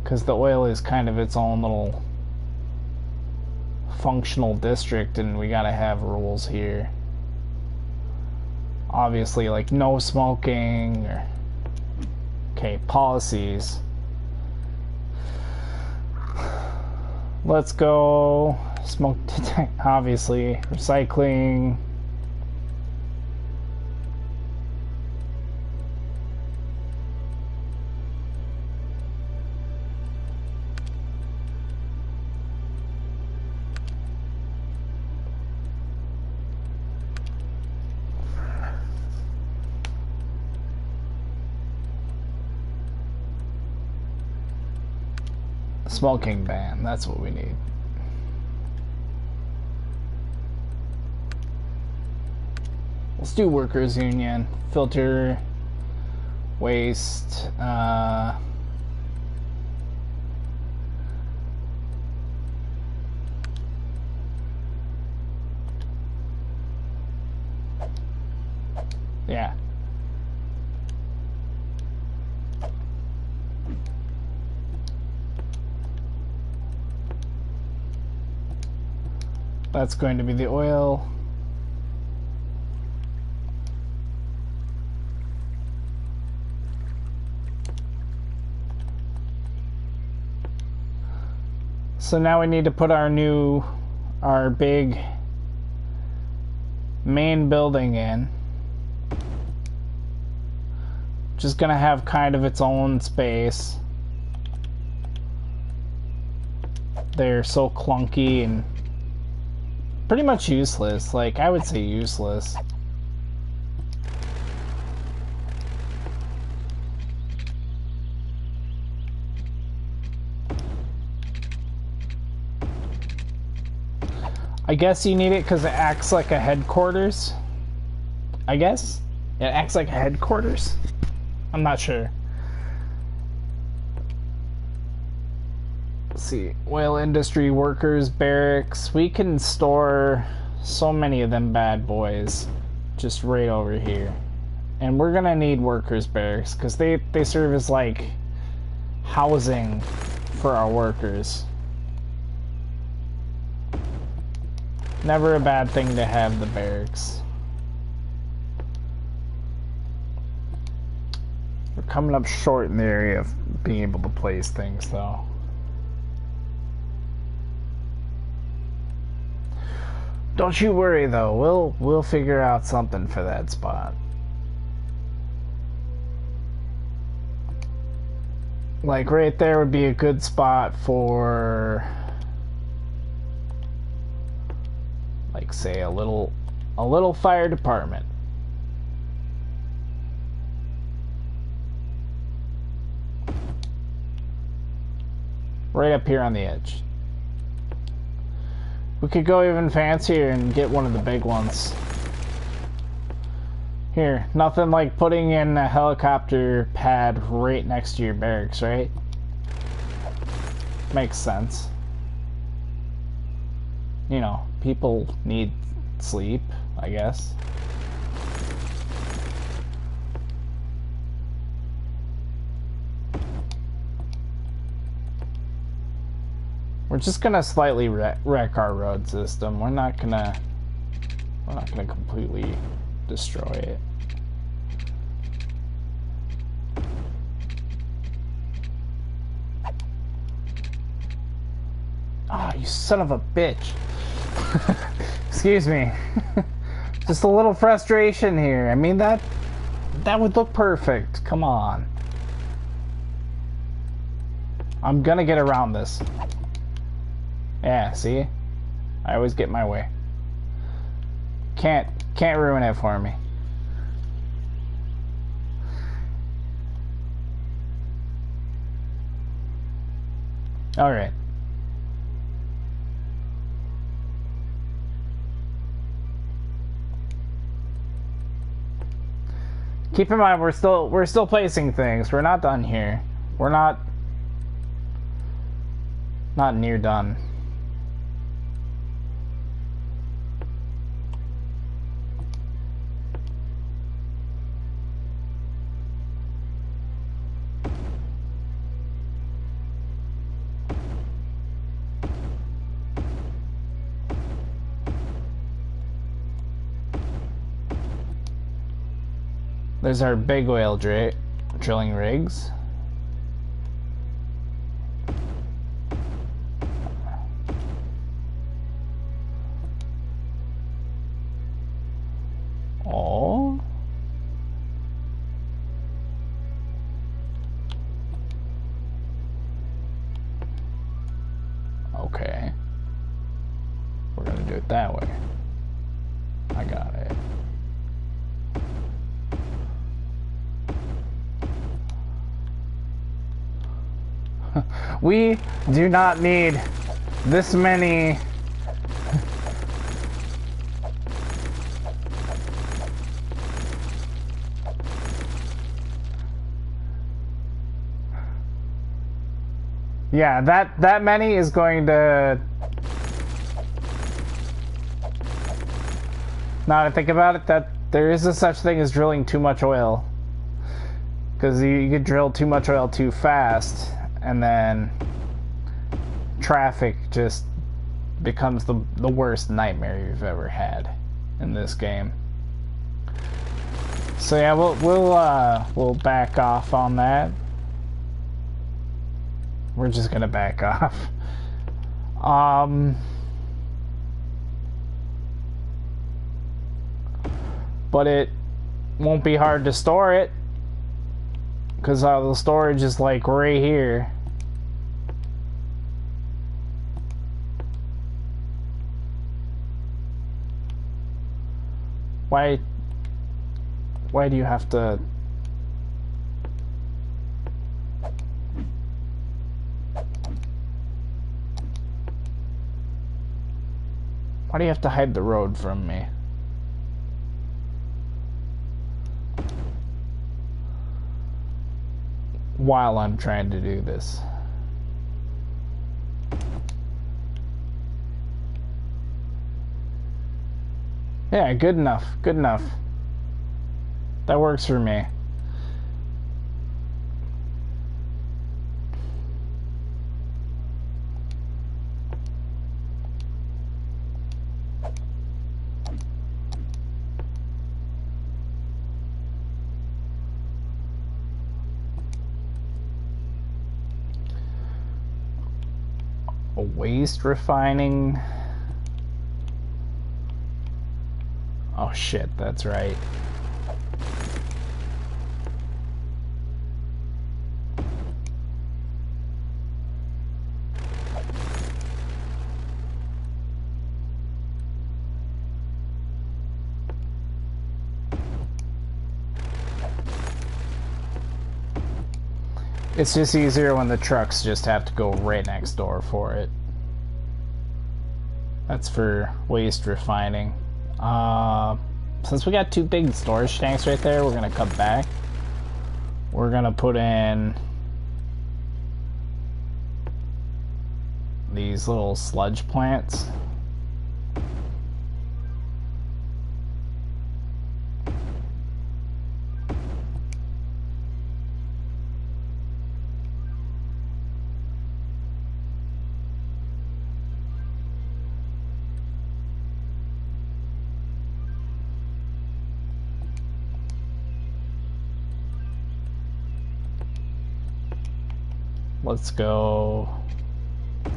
Because the oil is kind of its own little functional district, and we gotta have rules here. Obviously, like no smoking, or okay, policies. Let's go smoke detect, obviously, recycling. Smoking ban, that's what we need. Let's do workers union. Filter waste. Yeah. That's going to be the oil. So now we need to put our big main building in. Just gonna have kind of its own space. They're so clunky and pretty much useless. Like, I would say useless. I guess you need it because it acts like a headquarters. I guess? It acts like a headquarters? I'm not sure. Let's see. Oil industry workers, barracks. We can store so many of them bad boys just right over here. And we're gonna need workers barracks because they serve as like housing for our workers. Never a bad thing to have the barracks. We're coming up short in the area of being able to place things though. Don't you worry though, we'll figure out something for that spot. Like right there would be a good spot for, like, say a little fire department. Right up here on the edge. We could go even fancier and get one of the big ones. Here, nothing like putting in a helicopter pad right next to your barracks, right? Makes sense. You know, people need sleep, I guess. We're just gonna slightly wreck our road system. We're not gonna completely destroy it. Ah, oh, you son of a bitch. Excuse me. Just a little frustration here. I mean, that would look perfect. Come on. I'm gonna get around this. Yeah, see? I always get my way. Can't ruin it for me. All right. Keep in mind we're still placing things. We're not done here. We're not near done. There's our big oil drilling rigs. Oh. Okay. We're gonna do it that way. I got it. We do not need this many yeah, that many is going to, now to think about it, that there is a such thing as drilling too much oil, because you could drill too much oil too fast and then traffic just becomes the worst nightmare you've ever had in this game. So yeah, we'll back off on that. We're just gonna back off. But it won't be hard to store it, because the storage is like right here. Why do you have to? Why do you have to hide the road from me? While I'm trying to do this. Yeah, good enough. Good enough. That works for me. Waste refining. Oh shit, that's right. It's just easier when the trucks just have to go right next door for it. That's for waste refining. Since we got 2 big storage tanks right there, we're gonna cut back. We're gonna put in these little sludge plants. Let's go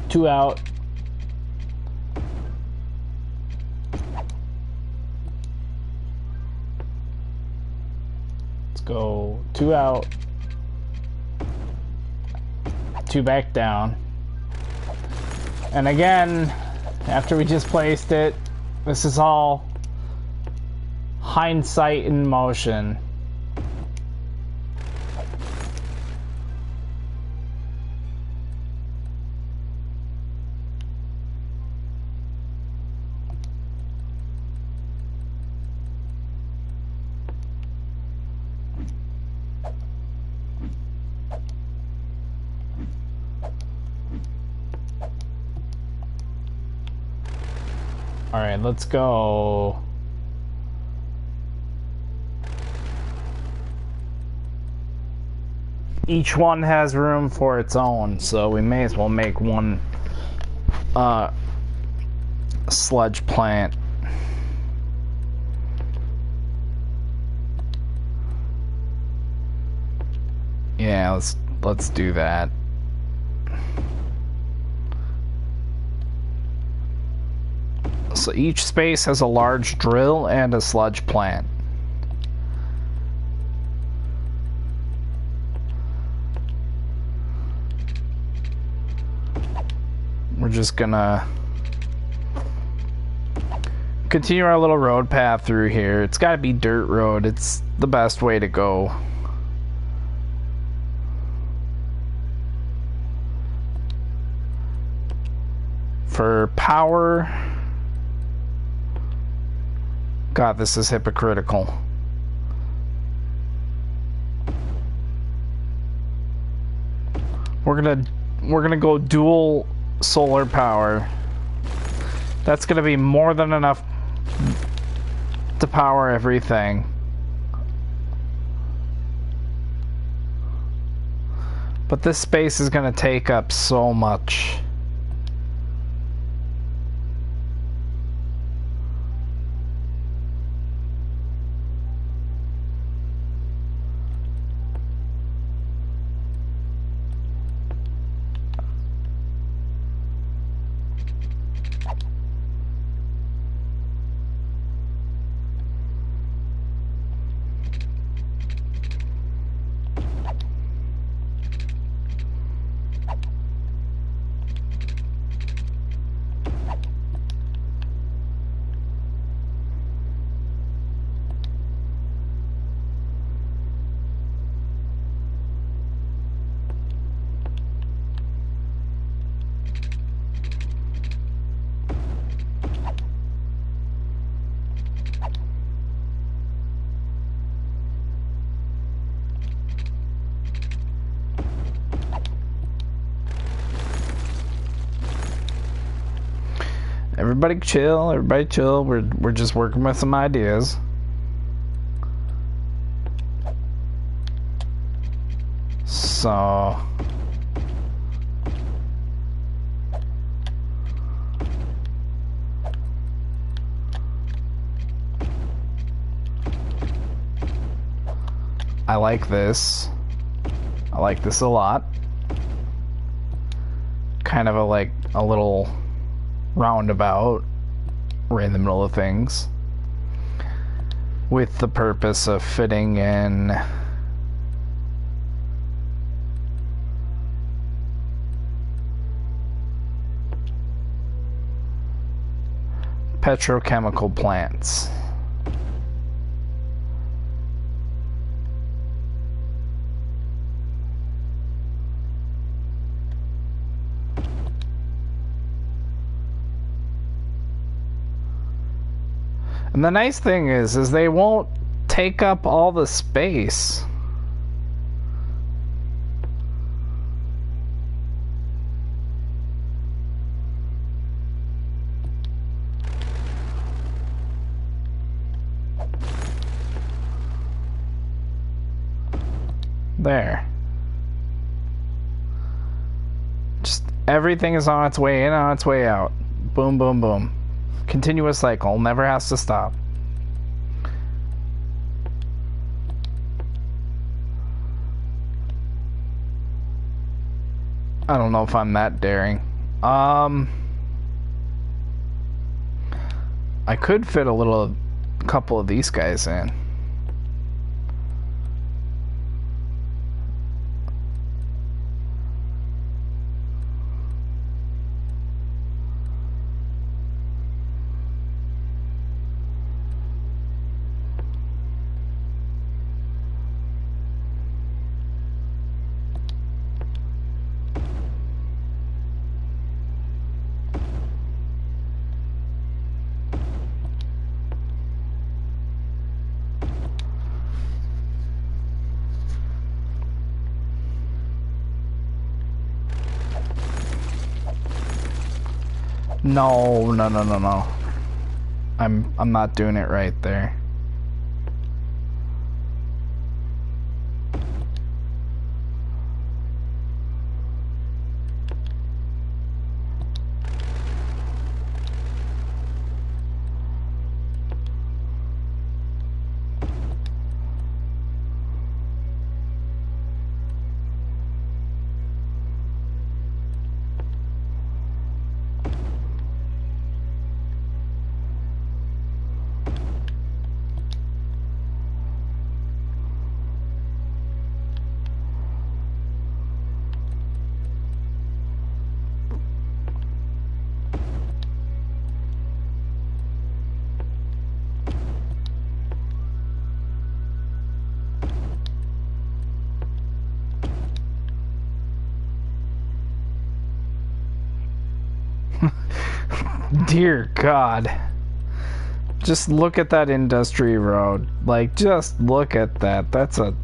2 out. Let's go 2 out. 2 back down. And again, after we just placed it, this is all hindsight in motion. Alright, let's go. Each one has room for its own, so we may as well make one sludge plant. Yeah, let's do that. So each space has a large drill and a sludge plant. We're just gonna continue our little road path through here. It's gotta be dirt road. It's the best way to go. For power... God, this is hypocritical. We're gonna go dual solar power. That's gonna be more than enough to power everything. But this space is gonna take up so much. Everybody chill, everybody chill. We're just working with some ideas. So I like this. I like this a lot. Kind of a little roundabout right in the middle of things, with the purpose of fitting in petrochemical plants. And the nice thing is they won't take up all the space. There. Just everything is on its way in, on its way out. Boom, boom, boom. Continuous cycle, never has to stop. I don't know if I'm that daring. I could fit a couple of these guys in. No. I'm not doing it right there. Dear God. Just look at that industry road. Like, just look at that. That's a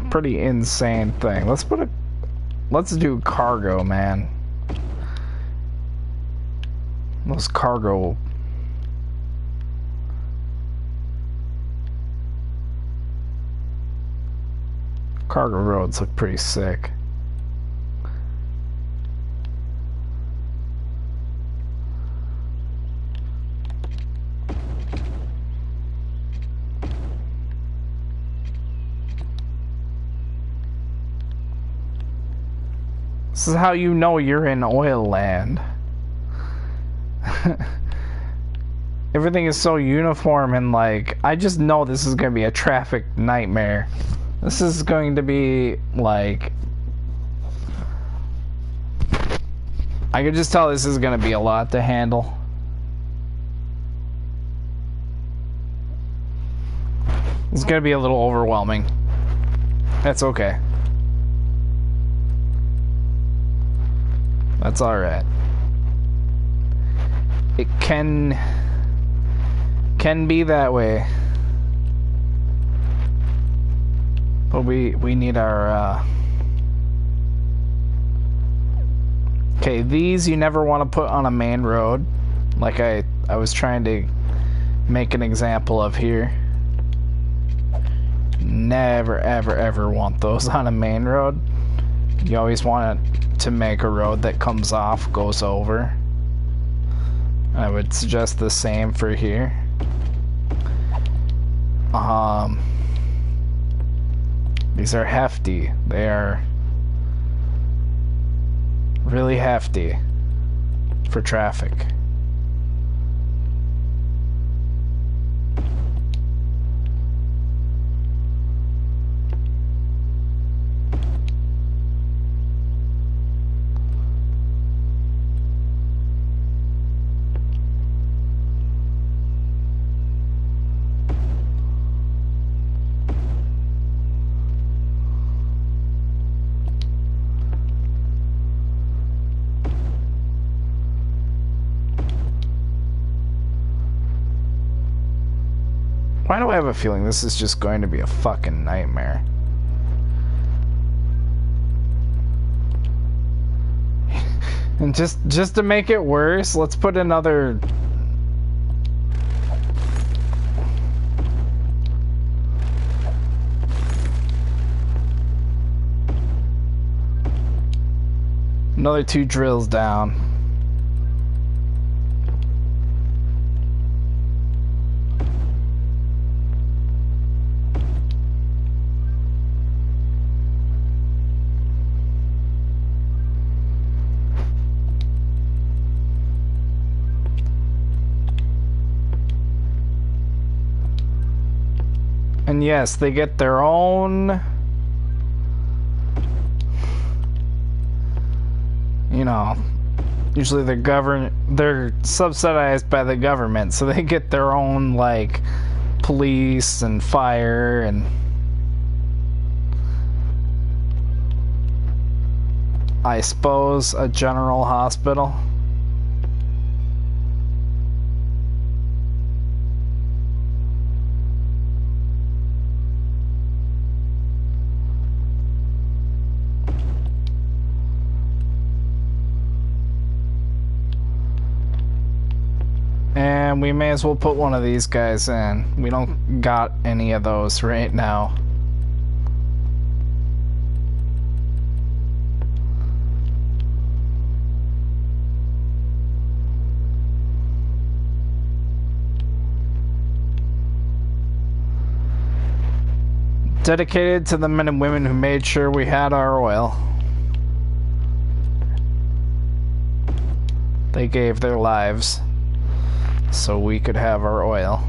pretty insane thing. Let's do cargo, man. Those cargo roads look pretty sick. This is how you know you're in oil land. Everything is so uniform and like, I just know this is going to be a traffic nightmare. This is going to be like, I can just tell this is going to be a lot to handle. It's going to be a little overwhelming. That's okay. That's alright. It can be that way. But we need our okay, these you never want to put on a main road, like I was trying to make an example of here. Never ever want those on a main road. You always want to make a road that comes off, goes over. I would suggest the same for here. These are hefty. They are really hefty for traffic. Why do I have a feeling this is just going to be a fucking nightmare? And just to make it worse, let's put another... Another 2 drills down. And yes, they get their own... You know, usually they're subsidized by the government, so they get their own, like, police and fire and... I suppose a general hospital. And we may as well put one of these guys in. We don't got any of those right now. Dedicated to the men and women who made sure we had our oil. They gave their lives so we could have our oil.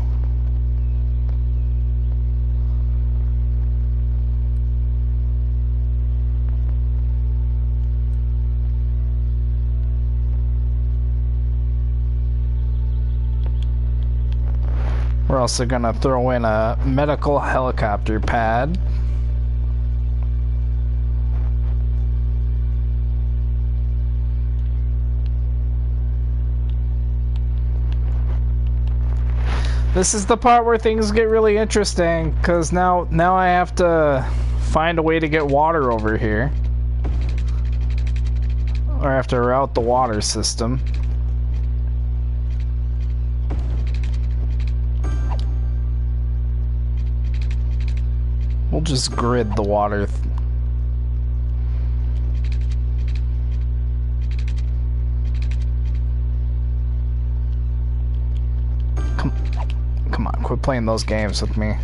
We're also gonna throw in a medical helicopter pad. This is the part where things get really interesting, because now I have to find a way to get water over here. Or I have to route the water system. We'll just grid the water. Come on, quit playing those games with me.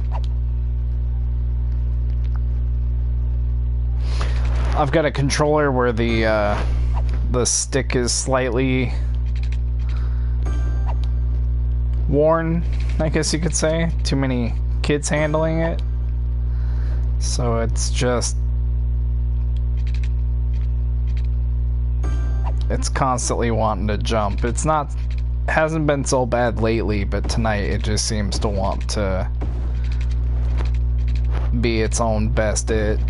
I've got a controller where the stick is slightly worn, I guess you could say. Too many kids handling it. So it's just... it's constantly wanting to jump. It's not... hasn't been so bad lately, but tonight it just seems to want to be its own best its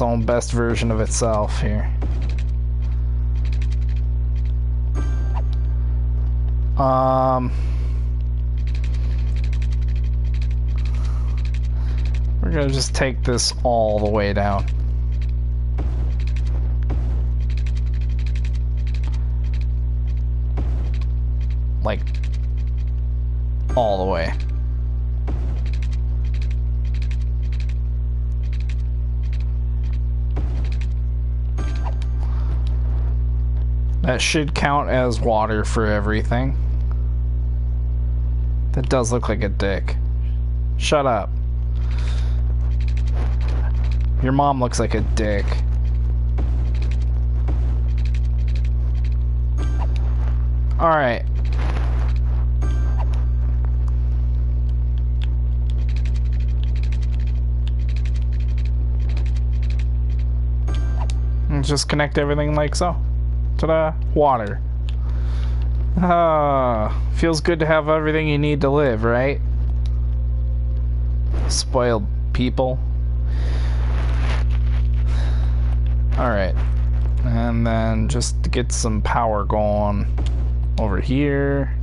own best version of itself here. We're gonna just take this all the way down. Like, all the way. That should count as water for everything. That does look like a dick. Shut up. Your mom looks like a dick. Alright. Just connect everything like so. Ta-da! Water. Feels good to have everything you need to live, right? Spoiled people. Alright. And then just to get some power going over here.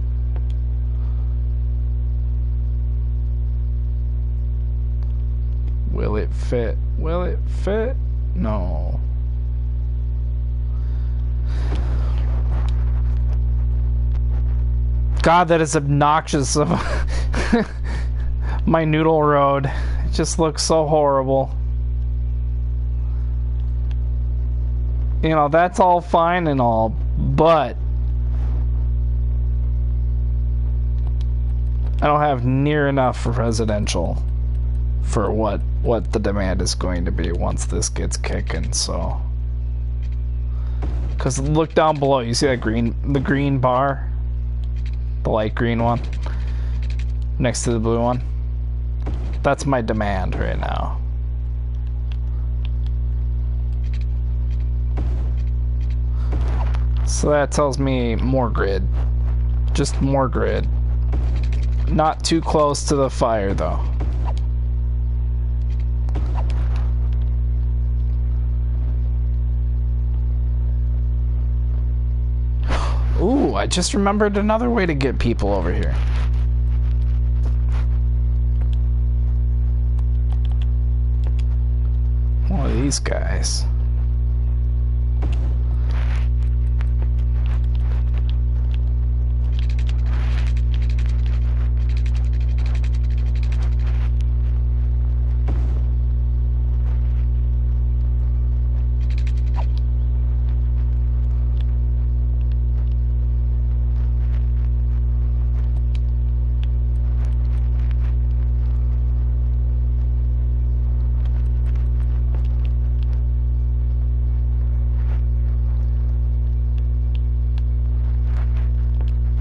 it fit? Will it fit? No. God, that is obnoxious of my noodle road. It just looks so horrible. You know, that's all fine and all, but I don't have near enough for residential for what the demand is going to be once this gets kicking, so. Because look down below, you see that the green bar? The light green one? Next to the blue one? That's my demand right now. So that tells me more grid. Just more grid. Not too close to the fire, though. Ooh, I just remembered another way to get people over here. One of these guys.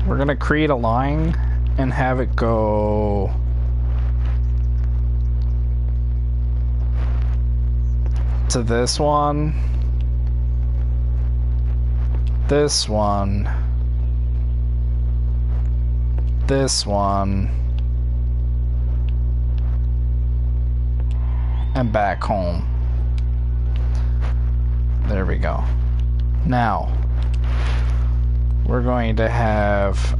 We're gonna create a line and have it go to this one, this one, this one, and back home. There we go. Now we're going to have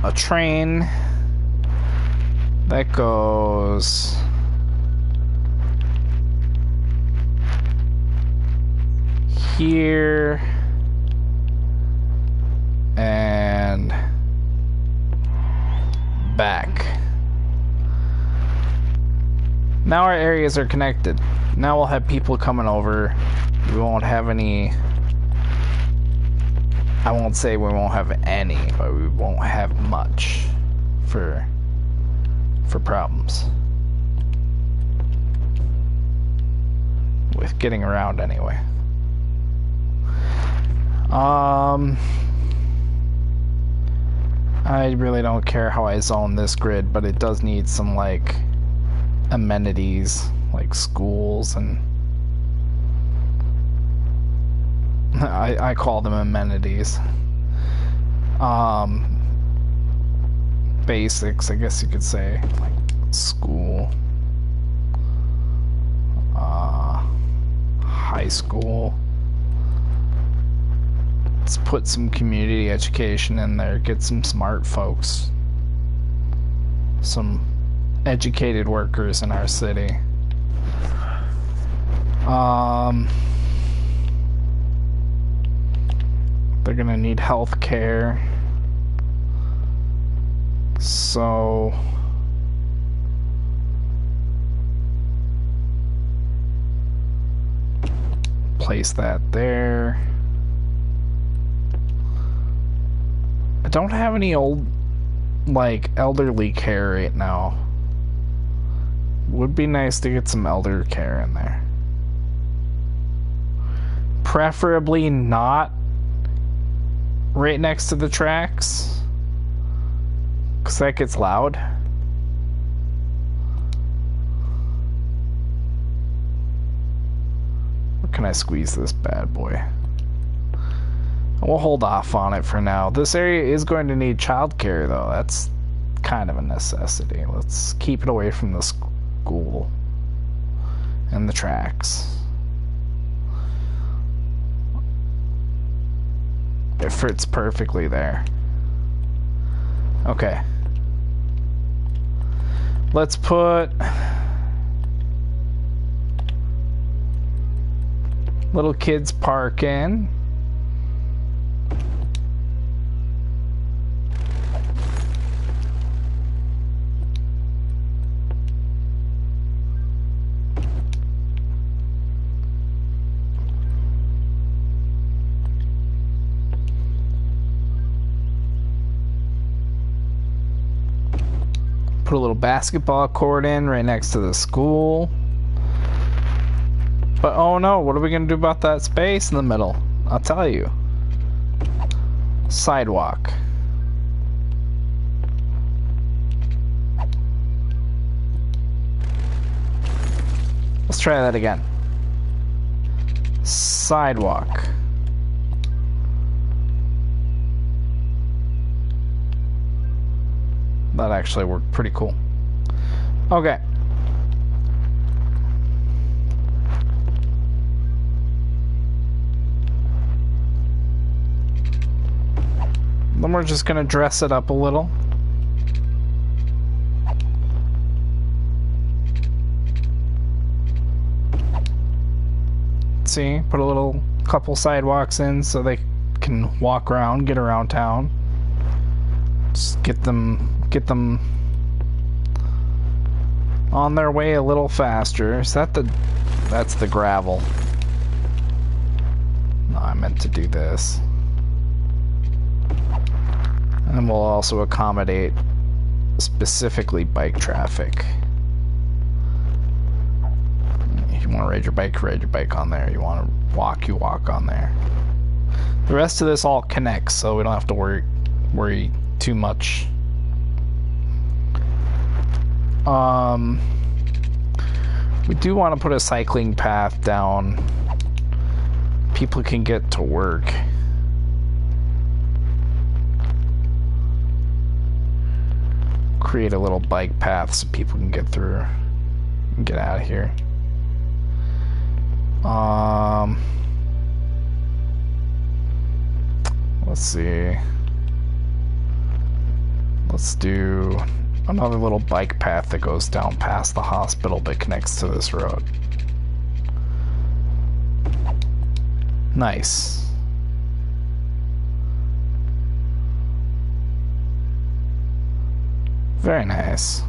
a train that goes here and back. Now our areas are connected. Now we'll have people coming over. We won't have any, I won't say we won't have any, but we won't have much for problems with getting around anyway. I really don't care how I zone this grid, but it does need some like amenities like schools and I call them amenities. Basics, I guess you could say, like school, high school. Let's put some community education in there, get some smart folks, some educated workers in our city. They're gonna need health care, so place that there. I don't have any old, like, elderly care right now. Would be nice to get some elder care in there. Preferably not right next to the tracks, because that gets loud. Where can I squeeze this bad boy? We'll hold off on it for now. This area is going to need childcare, though. That's kind of a necessity. Let's keep it away from the school and the tracks. It fits perfectly there. Okay. Let's put little kids park in. Put a little basketball court in right next to the school. But oh no, what are we gonna do about that space in the middle? I'll tell you. Sidewalk. Let's try that again. Sidewalk. That actually worked pretty cool. Okay. Then we're just gonna dress it up a little. See, put a little couple sidewalks in so they can walk around, get around town. Just get them on their way a little faster. Is that that's the gravel? No, I meant to do this. And we'll also accommodate specifically bike traffic. If you want to ride your bike on there. You want to walk, you walk on there. The rest of this all connects, so we don't have to worry too much. We do want to put a cycling path down. People can get to work. Create a little bike path so people can get through and get out of here. Let's see. Let's do another little bike path that goes down past the hospital but connects to this road. Nice. Very nice.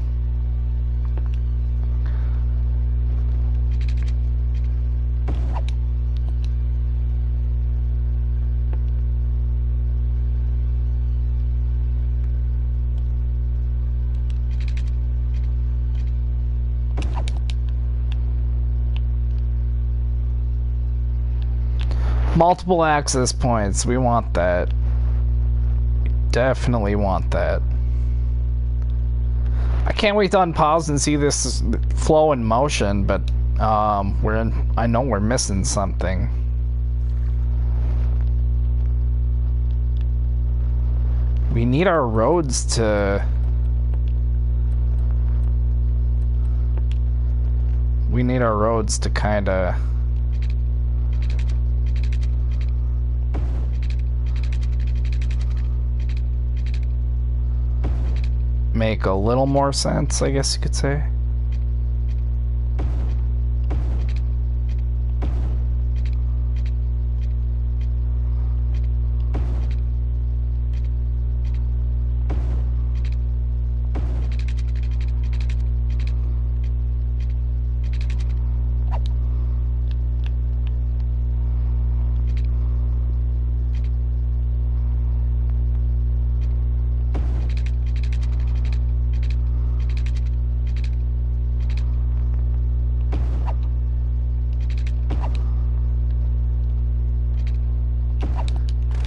Multiple access points. We want that. Definitely want that. I can't wait to unpause and see this flow in motion, but I know we're missing something. We need our roads to kind of make a little more sense, I guess you could say.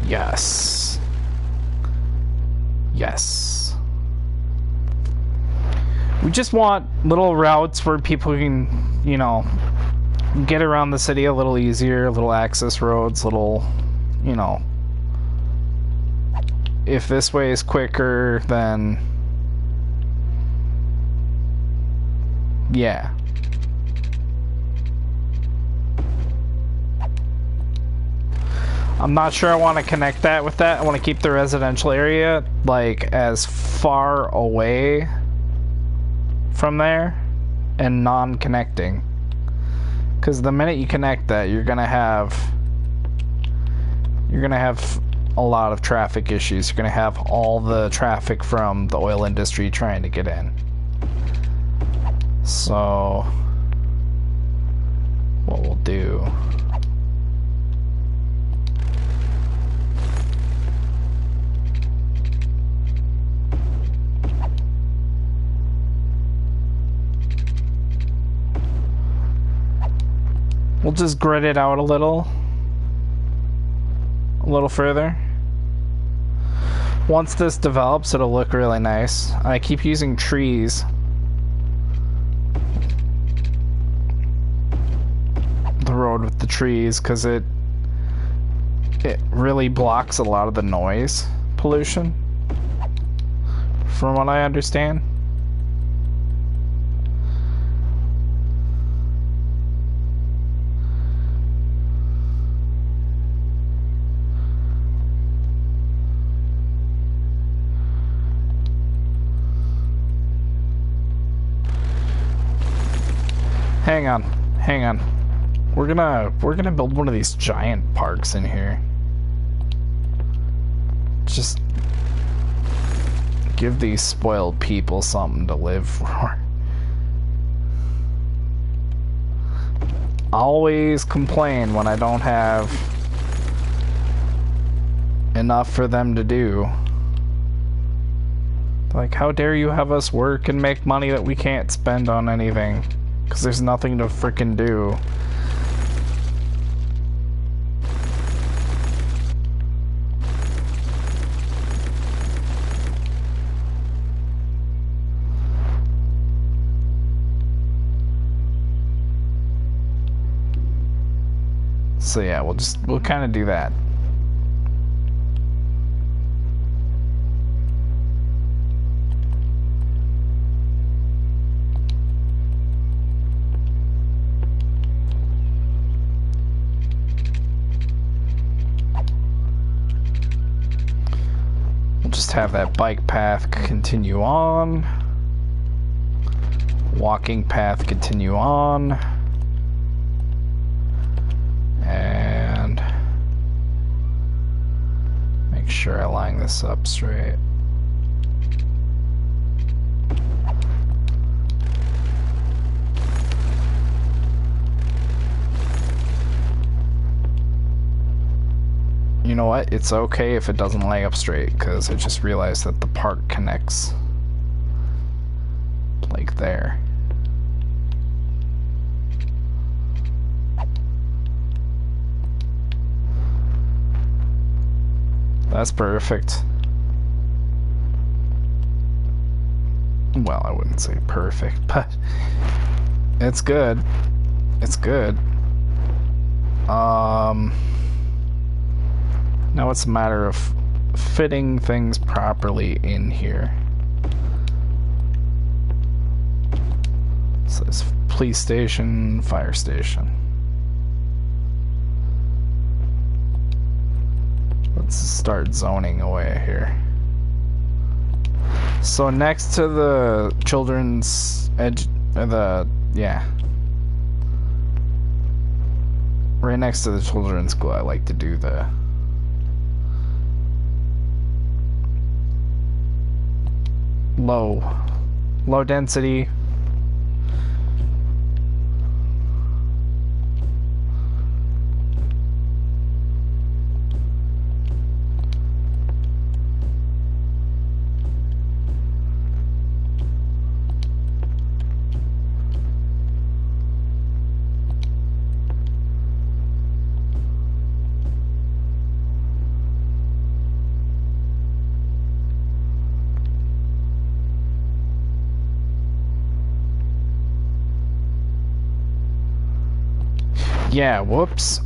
Yes. Yes. We just want little routes where people can, you know, get around the city a little easier, little access roads, little, you know, if this way is quicker, then yeah. I'm not sure I want to connect that with that. I want to keep the residential area like as far away from there and non-connecting. Because the minute you connect that, you're gonna have a lot of traffic issues. You're gonna have all the traffic from the oil industry trying to get in. So what we'll do, we'll just grid it out a little further. Once this develops, it'll look really nice. I keep using trees. The road with the trees, because it really blocks a lot of the noise pollution, from what I understand. Hang on. We're gonna build one of these giant parks in here. Just give these spoiled people something to live for. Always complain when I don't have enough for them to do. Like, how dare you have us work and make money that we can't spend on anything? Because there's nothing to frickin' do. So yeah, we'll kind of do that. We'll just have that bike path continue on. Walking path continue on. And make sure I line this up straight. You know what? It's okay if it doesn't lay up straight, because I just realized that the park connects like there. That's perfect. Well, I wouldn't say perfect, but it's good. It's good. Now it's a matter of fitting things properly in here. So it's police station, fire station. Let's start zoning away here. So next to the children's right next to the children's school, I like to do the low density. Yeah, whoops.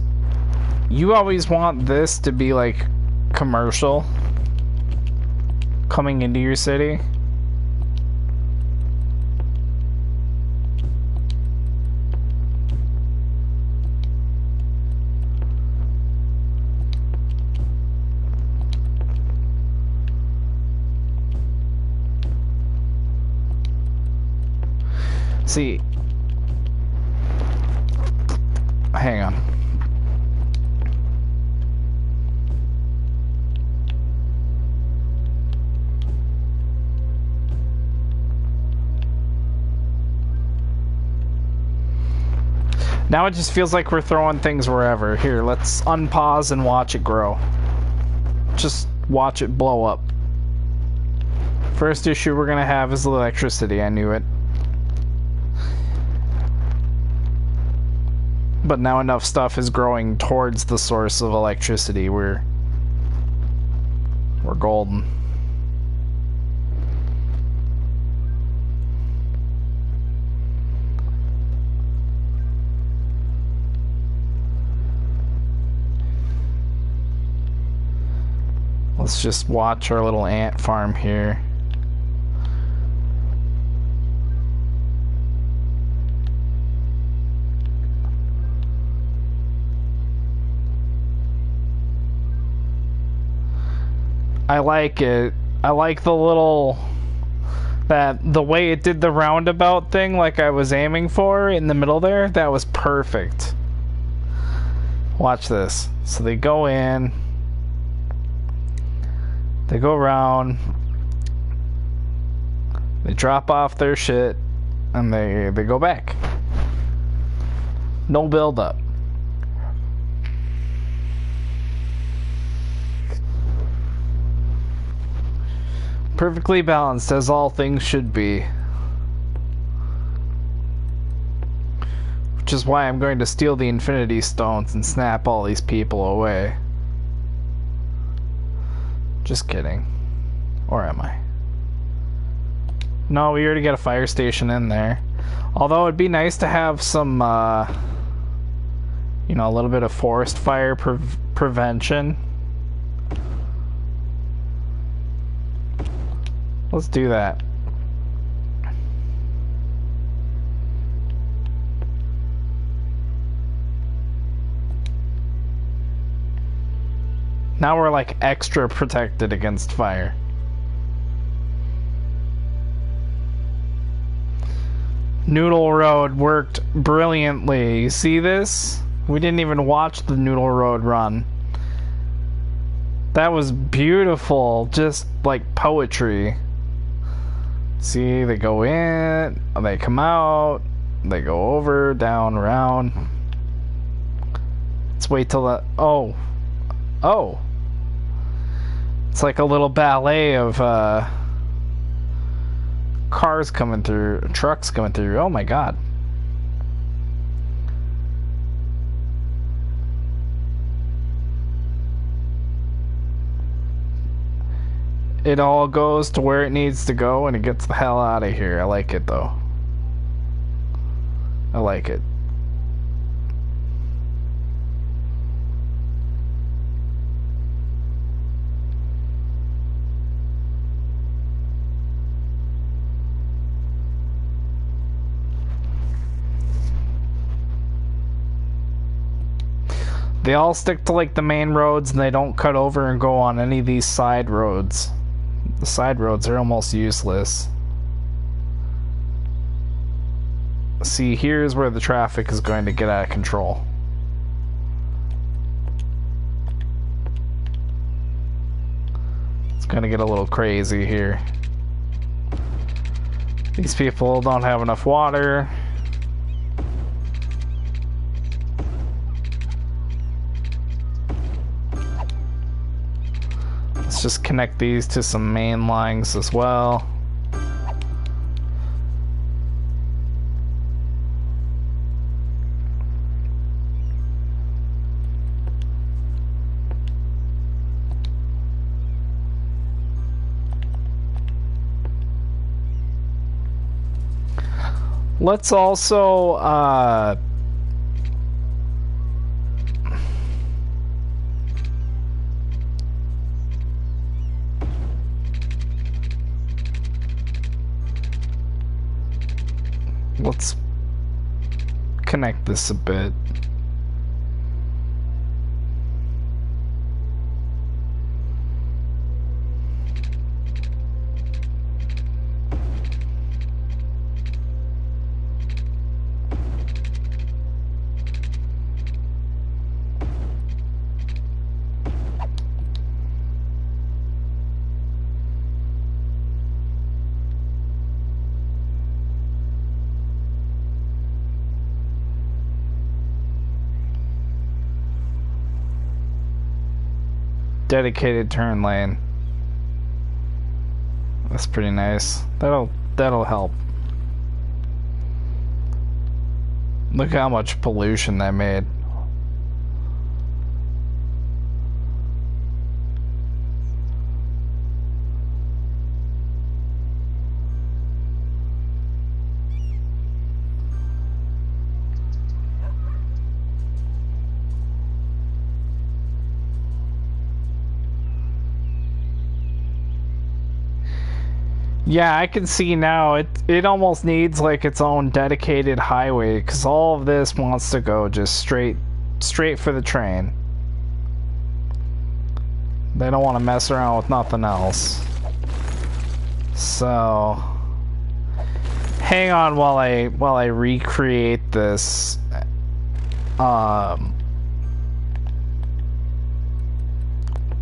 You always want this to be like commercial coming into your city. See, hang on. Now it just feels like we're throwing things wherever. Here, let's unpause and watch it grow. Just watch it blow up. First issue we're gonna have is electricity, I knew it. But now enough stuff is growing towards the source of electricity. We're golden. Let's just watch our little ant farm here. I like it. I like the little... the way it did the roundabout thing like I was aiming for in the middle there. That was perfect. Watch this. So they go in. They go around. They drop off their shit. And they go back. No build up. Perfectly balanced, as all things should be. Which is why I'm going to steal the Infinity Stones and snap all these people away. Just kidding. Or am I? No, we already got a fire station in there. Although it'd be nice to have some, you know, a little bit of forest fire prevention. Let's do that. Now we're like extra protected against fire. Noodle Road worked brilliantly. You see this? We didn't even watch the Noodle Road run. That was beautiful, just like poetry. See, they go in, they come out, they go over, down, around. Let's wait till the... Oh. Oh. It's like a little ballet of cars coming through, trucks coming through. Oh my god. It all goes to where it needs to go and it gets the hell out of here. I like it though. I like it. They all stick to like the main roads and they don't cut over and go on any of these side roads. The side roads are almost useless. See, here's where the traffic is going to get out of control. It's going to get a little crazy here. These people don't have enough water. Let's just connect these to some main lines as well. Let's also let's connect this a bit. dedicated turn lane. That's pretty nice. That'll help. Look how much pollution that made. Yeah, I can see now. It almost needs like its own dedicated highway because all of this wants to go just straight for the train. They don't want to mess around with nothing else. So, hang on while I recreate this.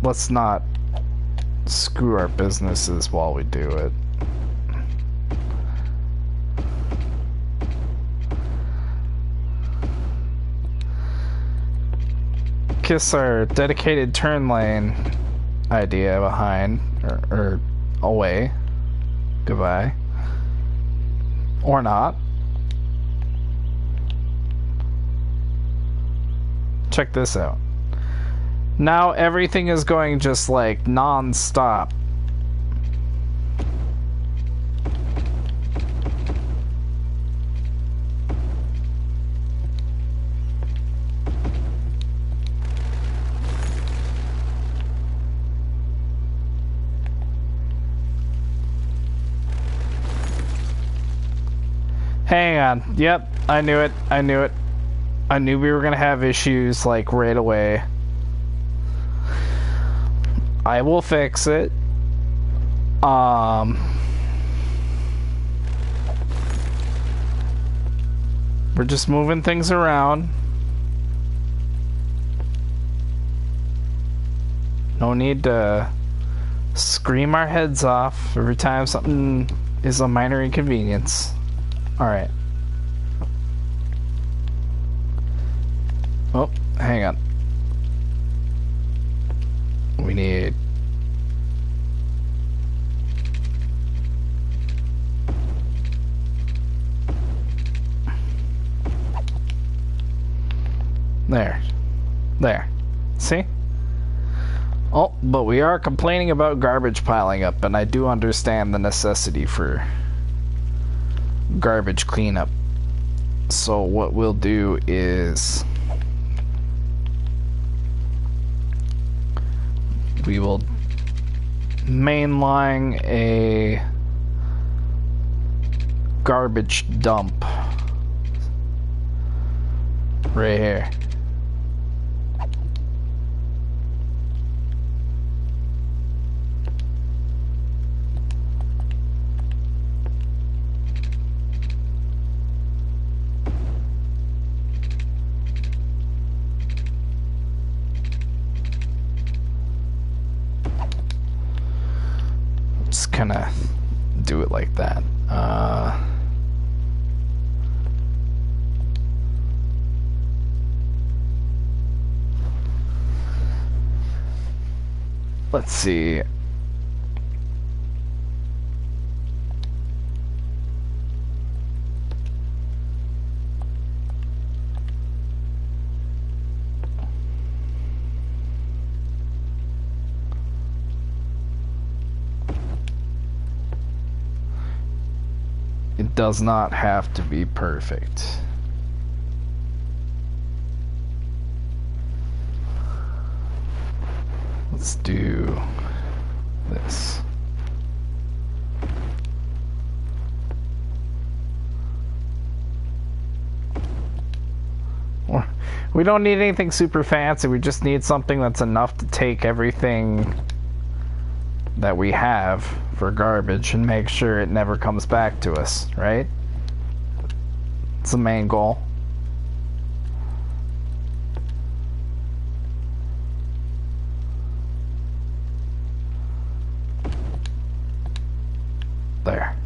Let's not screw our businesses while we do it. Kiss our dedicated turn lane idea behind or away. Goodbye. Or not. Check this out. Now everything is going just like non-stop. Hang on. Yep, I knew it. I knew it. I knew we were gonna have issues like right away. I will fix it. We're just moving things around. No need to scream our heads off every time something is a minor inconvenience. Alright. Oh, hang on. We need... There. There. See? Oh, but we are complaining about garbage piling up, and I do understand the necessity for garbage cleanup. So what we'll do is we will mainline a garbage dump right here. Just kind of do it like that. Let's see. It does not have to be perfect. Let's do this. We don't need anything super fancy, we just need something that's enough to take everything that we have for garbage and make sure it never comes back to us, right? It's the main goal. There.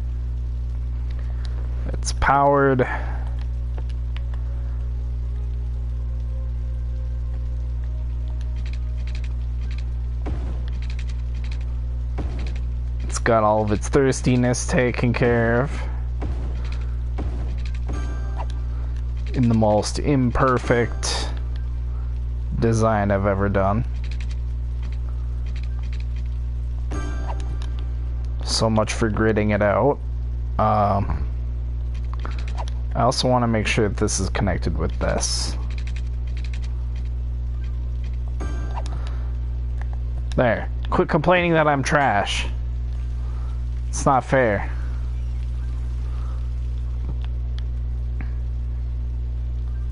It's powered. It's got all of its thirstiness taken care of. In the most imperfect design I've ever done. So much for gridding it out. I also want to make sure that this is connected with this. There. Quit complaining that I'm trash. It's not fair.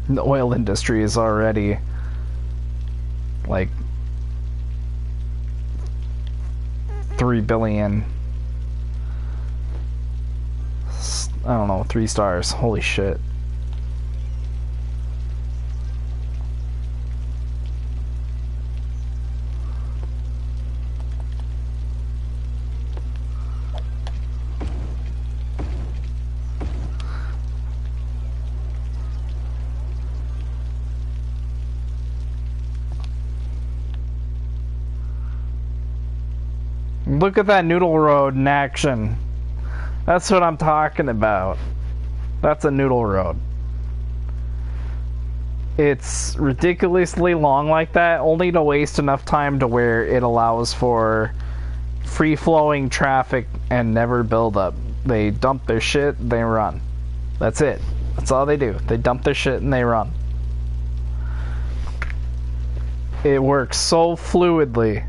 The oil industry is already like 3 billion. I don't know, 3 stars. Holy shit. Look at that noodle road in action. That's what I'm talking about. That's a noodle road. It's ridiculously long like that, only to waste enough time to where it allows for free-flowing traffic and never build up. They dump their shit, they run. That's it. That's all they do. They dump their shit and they run. It works so fluidly.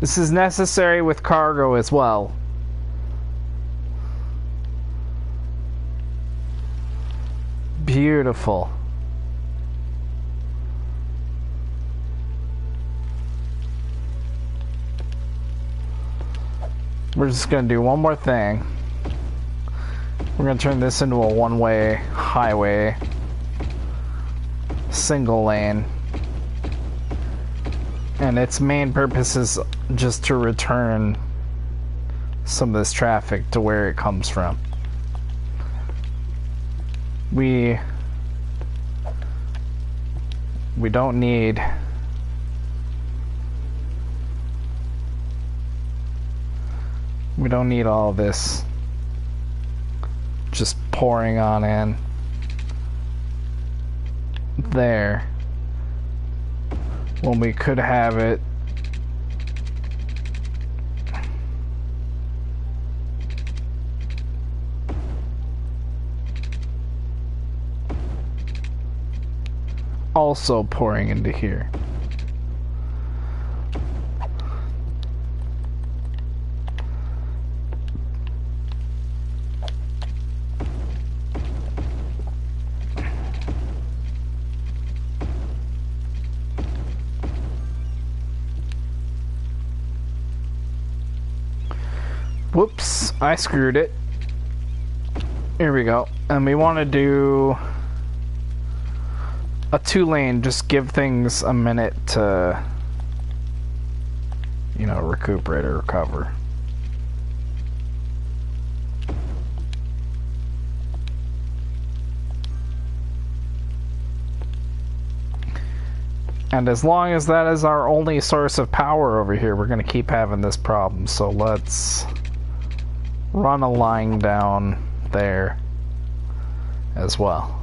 This is necessary with cargo as well. Beautiful. We're just gonna do one more thing. We're gonna turn this into a one-way highway. Single lane. And its main purpose is just to return some of this traffic to where it comes from. We don't need all this just pouring on in there when we could have it also pouring into here. Whoops, I screwed it. Here we go. And we want to do a 2-lane, just give things a minute to, you know, recuperate or recover. And as long as that is our only source of power over here, we're going to keep having this problem. So let's run a line down there as well.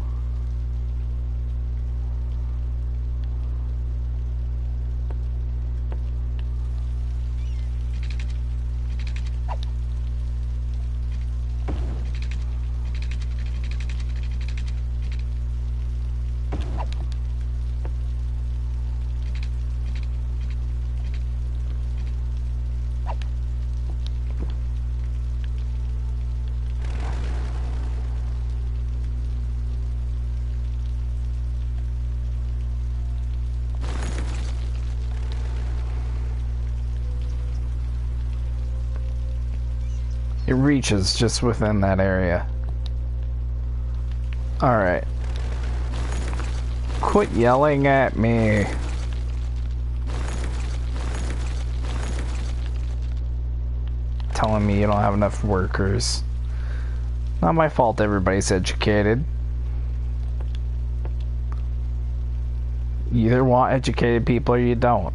It reaches just within that area. Alright. Quit yelling at me. Telling me you don't have enough workers. Not my fault everybody's educated. You either want educated people or you don't.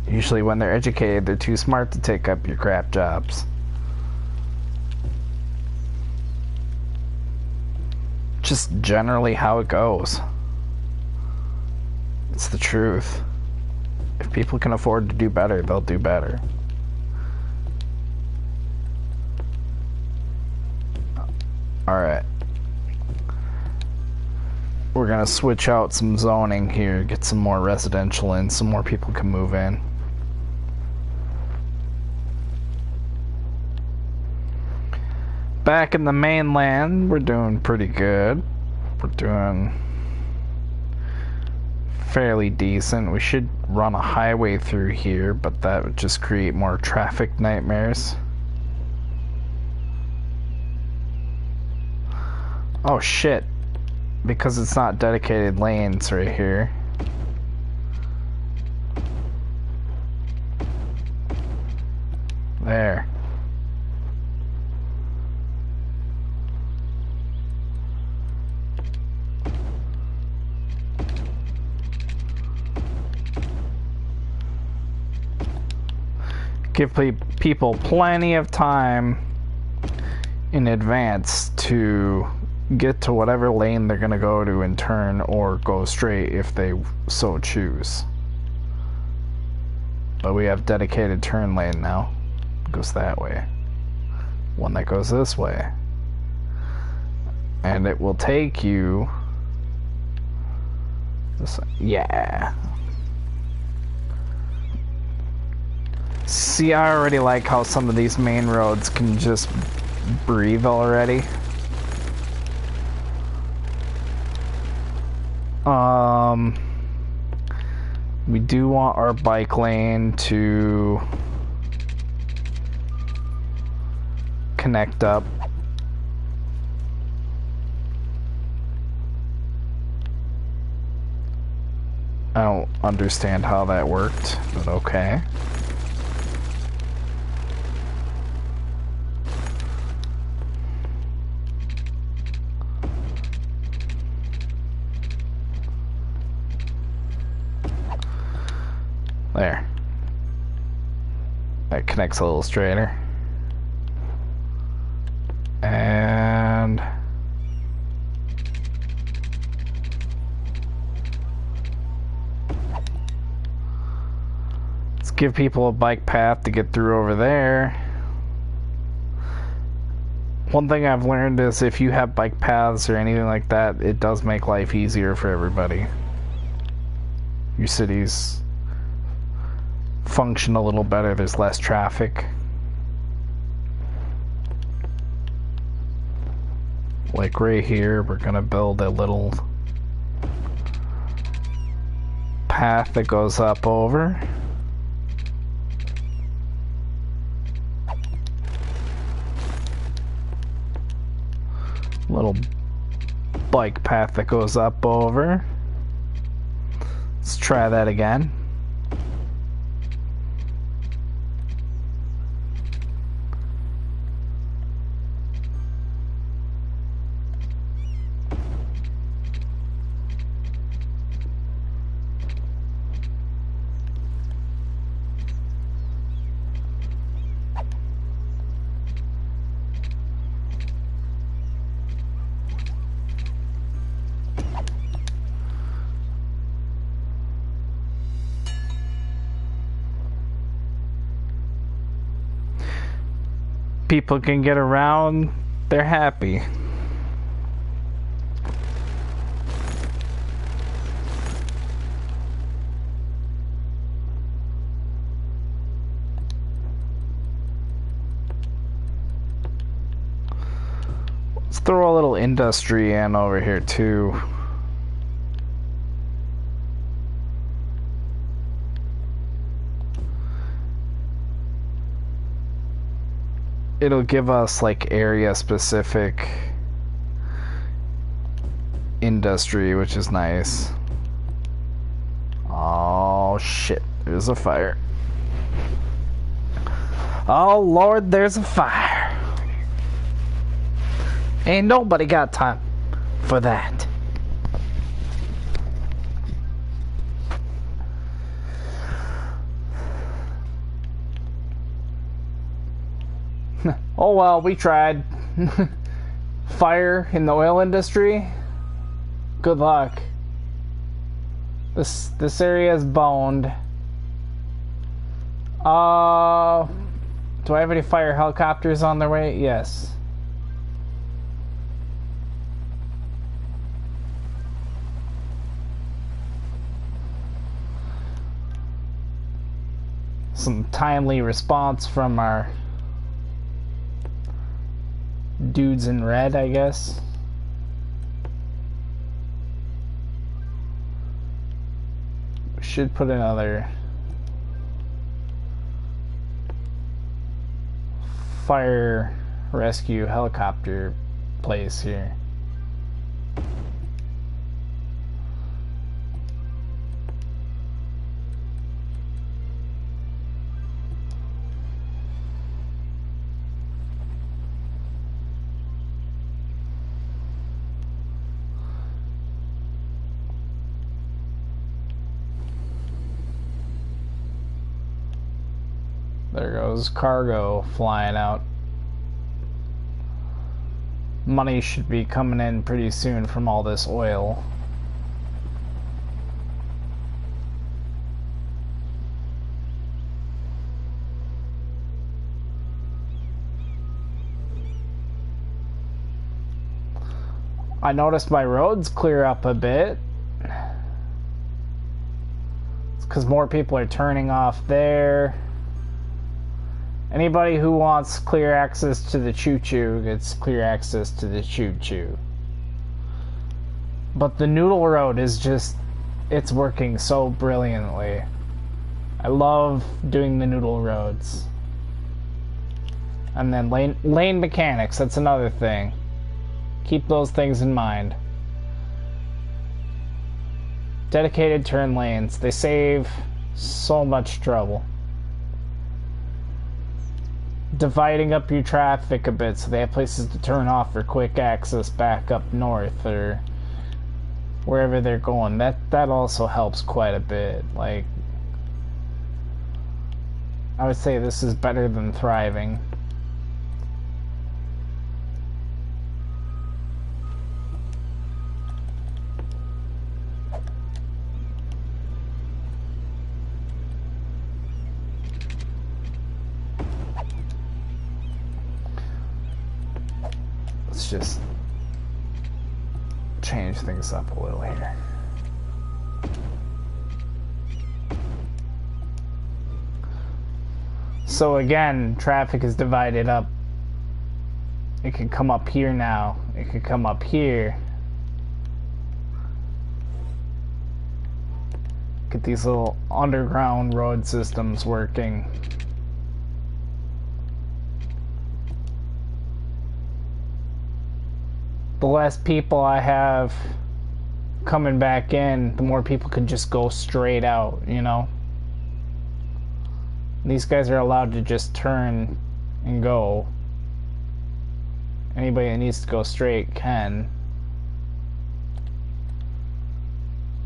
Usually when they're educated, they're too smart to take up your crap jobs. Just generally how it goes. It's the truth. If people can afford to do better, they'll do better. Alright. We're gonna switch out some zoning here, get some more residential in, some more people can move in. Back in the mainland, we're doing pretty good. We're doing fairly decent. We should run a highway through here, but that would just create more traffic nightmares. Oh shit. Because it's not dedicated lanes right here. There. Give people plenty of time in advance to get to whatever lane they're gonna go to and turn, or go straight if they so choose. But we have dedicated turn lane now. It goes that way. One that goes this way. And it will take you this way. Yeah. See, I already like how some of these main roads can just breathe already. We do want our bike lane to connect up. I don't understand how that worked, but okay. There. That connects a little straighter. And let's give people a bike path to get through over there. One thing I've learned is if you have bike paths or anything like that, it does make life easier for everybody. Your cities function a little better, there's less traffic. Like right here, we're gonna build a little path that goes up over. Little bike path that goes up over. Let's try that again. People can get around, they're happy. Let's throw a little industry in over here too. It'll give us like area specific industry, which is nice. Oh shit, there's a fire. Oh Lord, there's a fire. Ain't nobody got time for that. Oh well, we tried. Fire in the oil industry? Good luck. This area is boned. Do I have any fire helicopters on their way? Yes. Some timely response from our dudes in red, I guess. We should put another fire rescue helicopter place here. There goes cargo flying out. Money should be coming in pretty soon from all this oil. I noticed my roads clear up a bit. It's because more people are turning off there. Anybody who wants clear access to the choo-choo gets clear access to the choo-choo. But the noodle road is just, it's working so brilliantly. I love doing the noodle roads. And then lane mechanics, that's another thing. Keep those things in mind. Dedicated turn lanes, they save so much trouble. Dividing up your traffic a bit so they have places to turn off for quick access back up north or wherever they're going. That also helps quite a bit. Like, I would say this is better than thriving. Let's just change things up a little here. So again, traffic is divided up. It can come up here now. It could come up here. Get these little underground road systems working. The less people I have coming back in, the more people can just go straight out, you know? These guys are allowed to just turn and go. Anybody that needs to go straight can.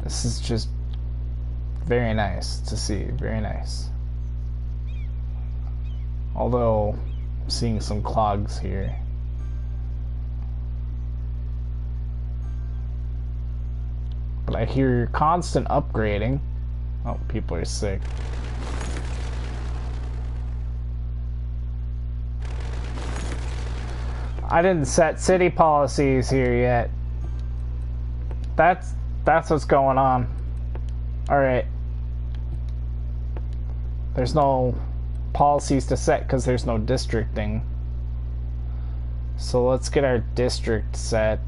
This is just very nice to see, very nice. Although, I'm seeing some clogs here. But I hear constant upgrading. Oh, people are sick. I didn't set city policies here yet. That's what's going on. Alright. There's no policies to set because there's no districting. So let's get our district set.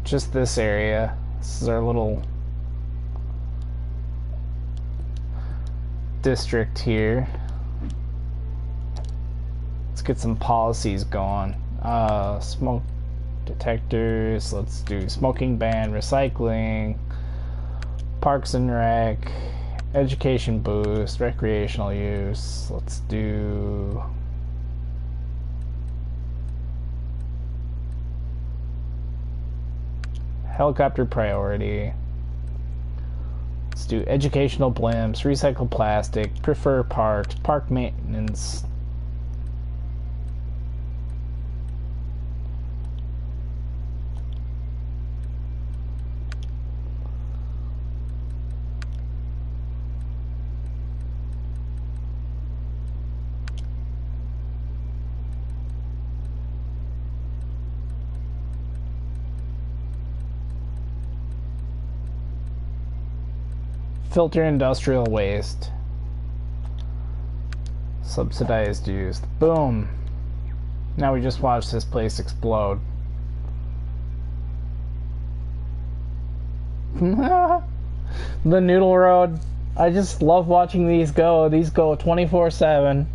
Just this area. This is our little district here. Let's get some policies going. Smoke detectors. Let's do smoking ban, recycling, parks and rec, education boost, recreational use. Let's do helicopter priority. Let's do educational blimps, recycle plastic, prefer parks, park maintenance. Filter industrial waste. Subsidized use. Boom. Now we just watch this place explode. The Noodle Road. I just love watching these go. These go 24/7.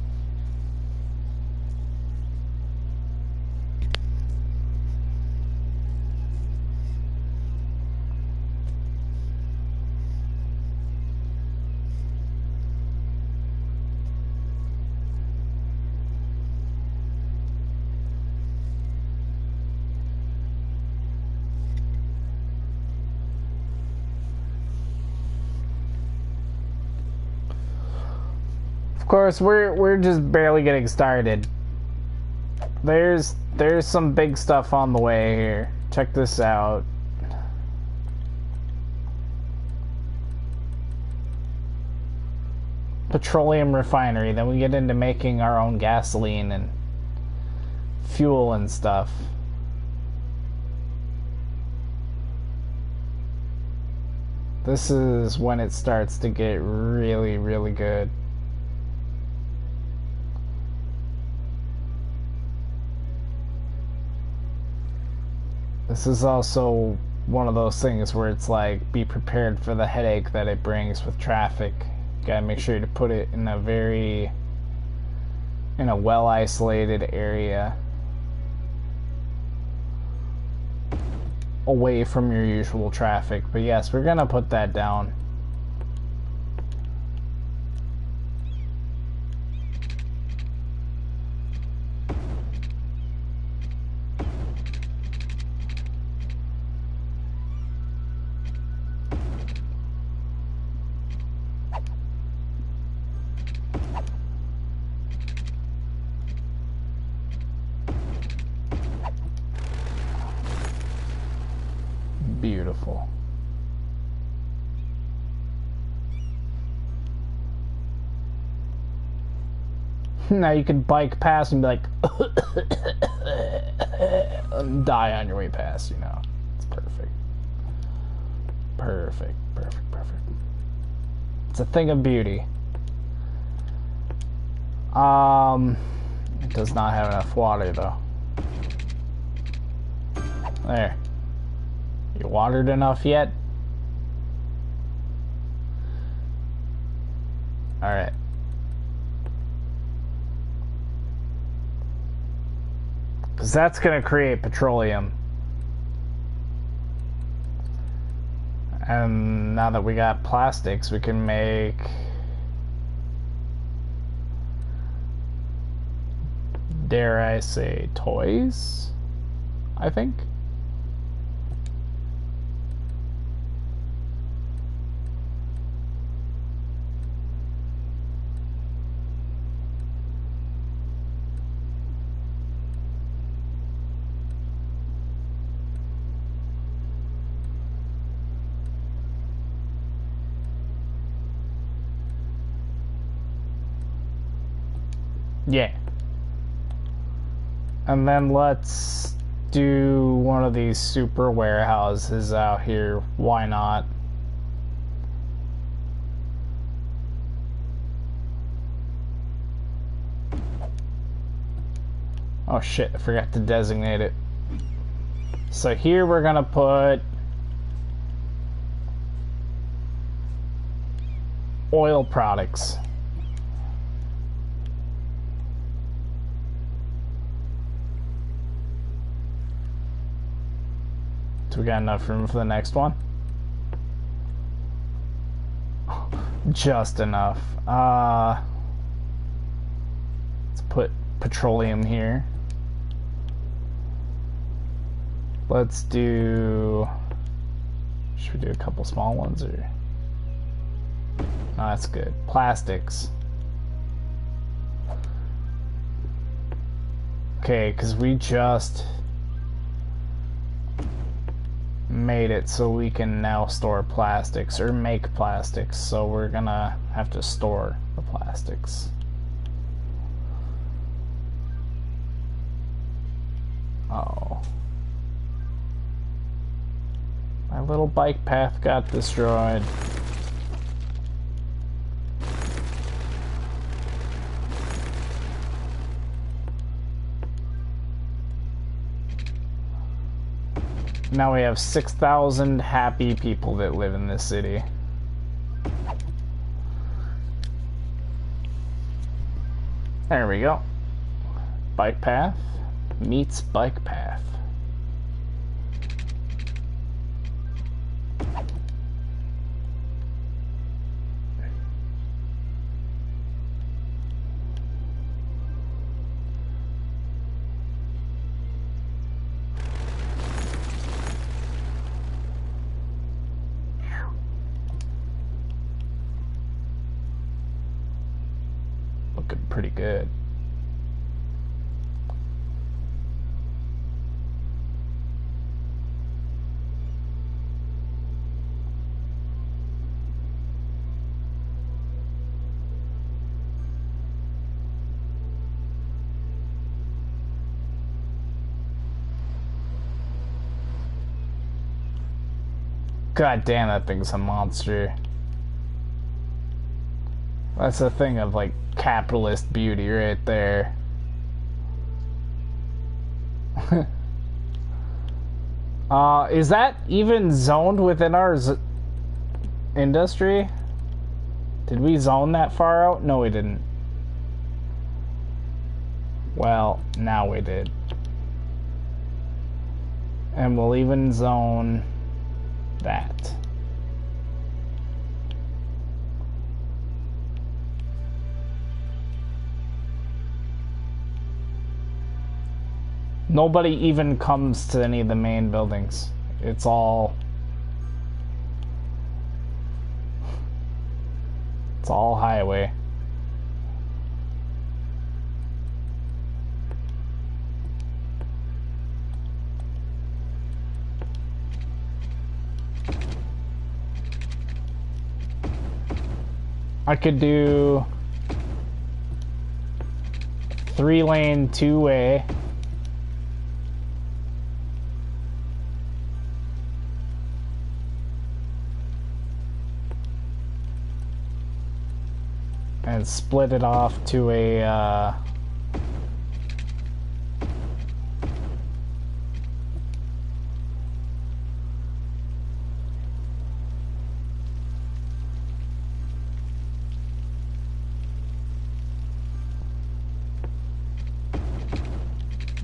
Of course, we're just barely getting started. There's some big stuff on the way here. Check this out. Petroleum refinery. Then we get into making our own gasoline and fuel and stuff. This is when it starts to get really, really good. This is also one of those things where it's like, be prepared for the headache that it brings with traffic. You gotta make sure to put it in a well isolated area, away from your usual traffic. But yes, we're gonna put that down. Beautiful. Now you can bike past and be like and die on your way past, you know. It's perfect. Perfect, perfect, perfect. It's a thing of beauty. It does not have enough water though. There. You watered enough yet? Alright. Because that's going to create petroleum. And now that we got plastics, we can make... dare I say, toys? I think. Yeah. And then let's do one of these super warehouses out here. Why not? Oh shit, I forgot to designate it. So here we're gonna put oil products. So we got enough room for the next one? Just enough. Let's put petroleum here. Let's do... should we do a couple small ones or... Oh, that's good. Plastics. Okay, because we just made it so we can now store plastics, or make plastics, so we're gonna have to store the plastics. Oh. My little bike path got destroyed. Now we have 6,000 happy people that live in this city. There we go. Bike path meets bike path. Looking pretty good. God damn, that thing's a monster. That's the thing of, like, capitalist beauty right there. Is that even zoned within our industry? Did we zone that far out? No, we didn't. Well, now we did. And we'll even zone that. Nobody even comes to any of the main buildings. It's all highway. I could do 3-lane, 2-way. And split it off to a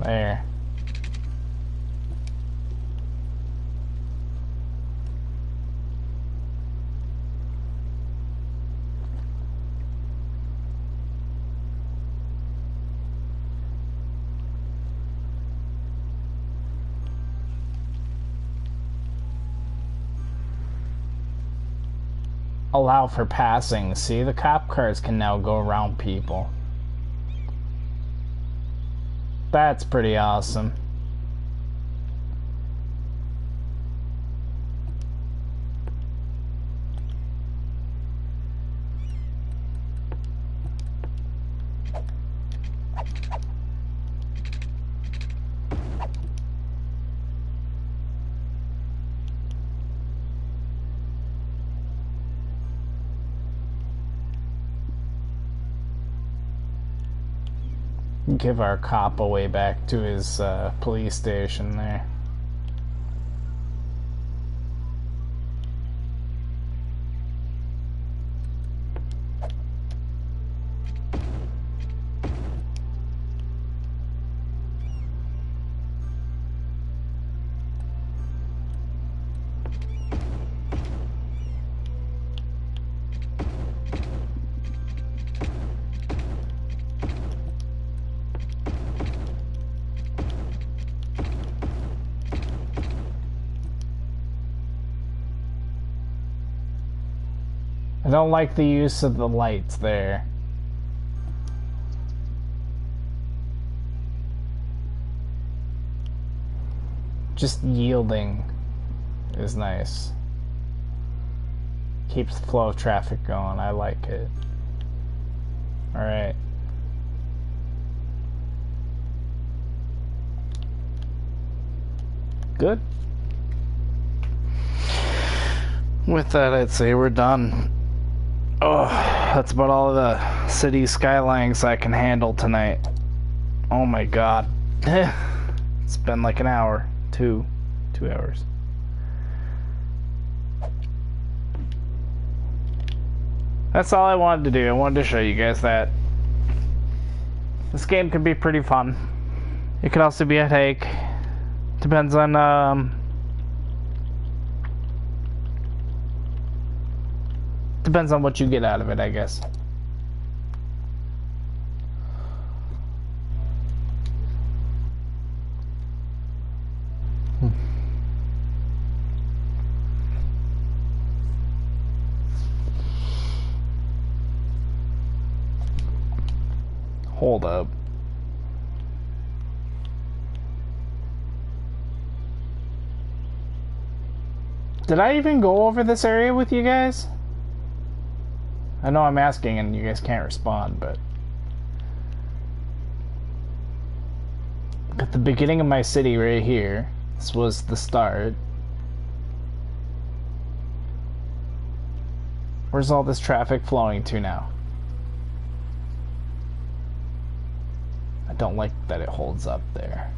there. Allow for passing. See, the cop cars can now go around people. That's pretty awesome. Give our cop a way back to his police station there. I don't like the use of the lights there. Just yielding is nice. Keeps the flow of traffic going. I like it. Alright. Good. With that, I'd say we're done. Oh, that's about all the city skylines I can handle tonight. Oh my god. It's been like an hour. 2 hours. That's all I wanted to do. I wanted to show you guys that. This game can be pretty fun. It can also be a headache. Depends on, depends on what you get out of it, I guess. Hold up. Did I even go over this area with you guys? I know I'm asking and you guys can't respond, but... At the beginning of my city right here, this was the start. Where's all this traffic flowing to now? I don't like that it holds up there.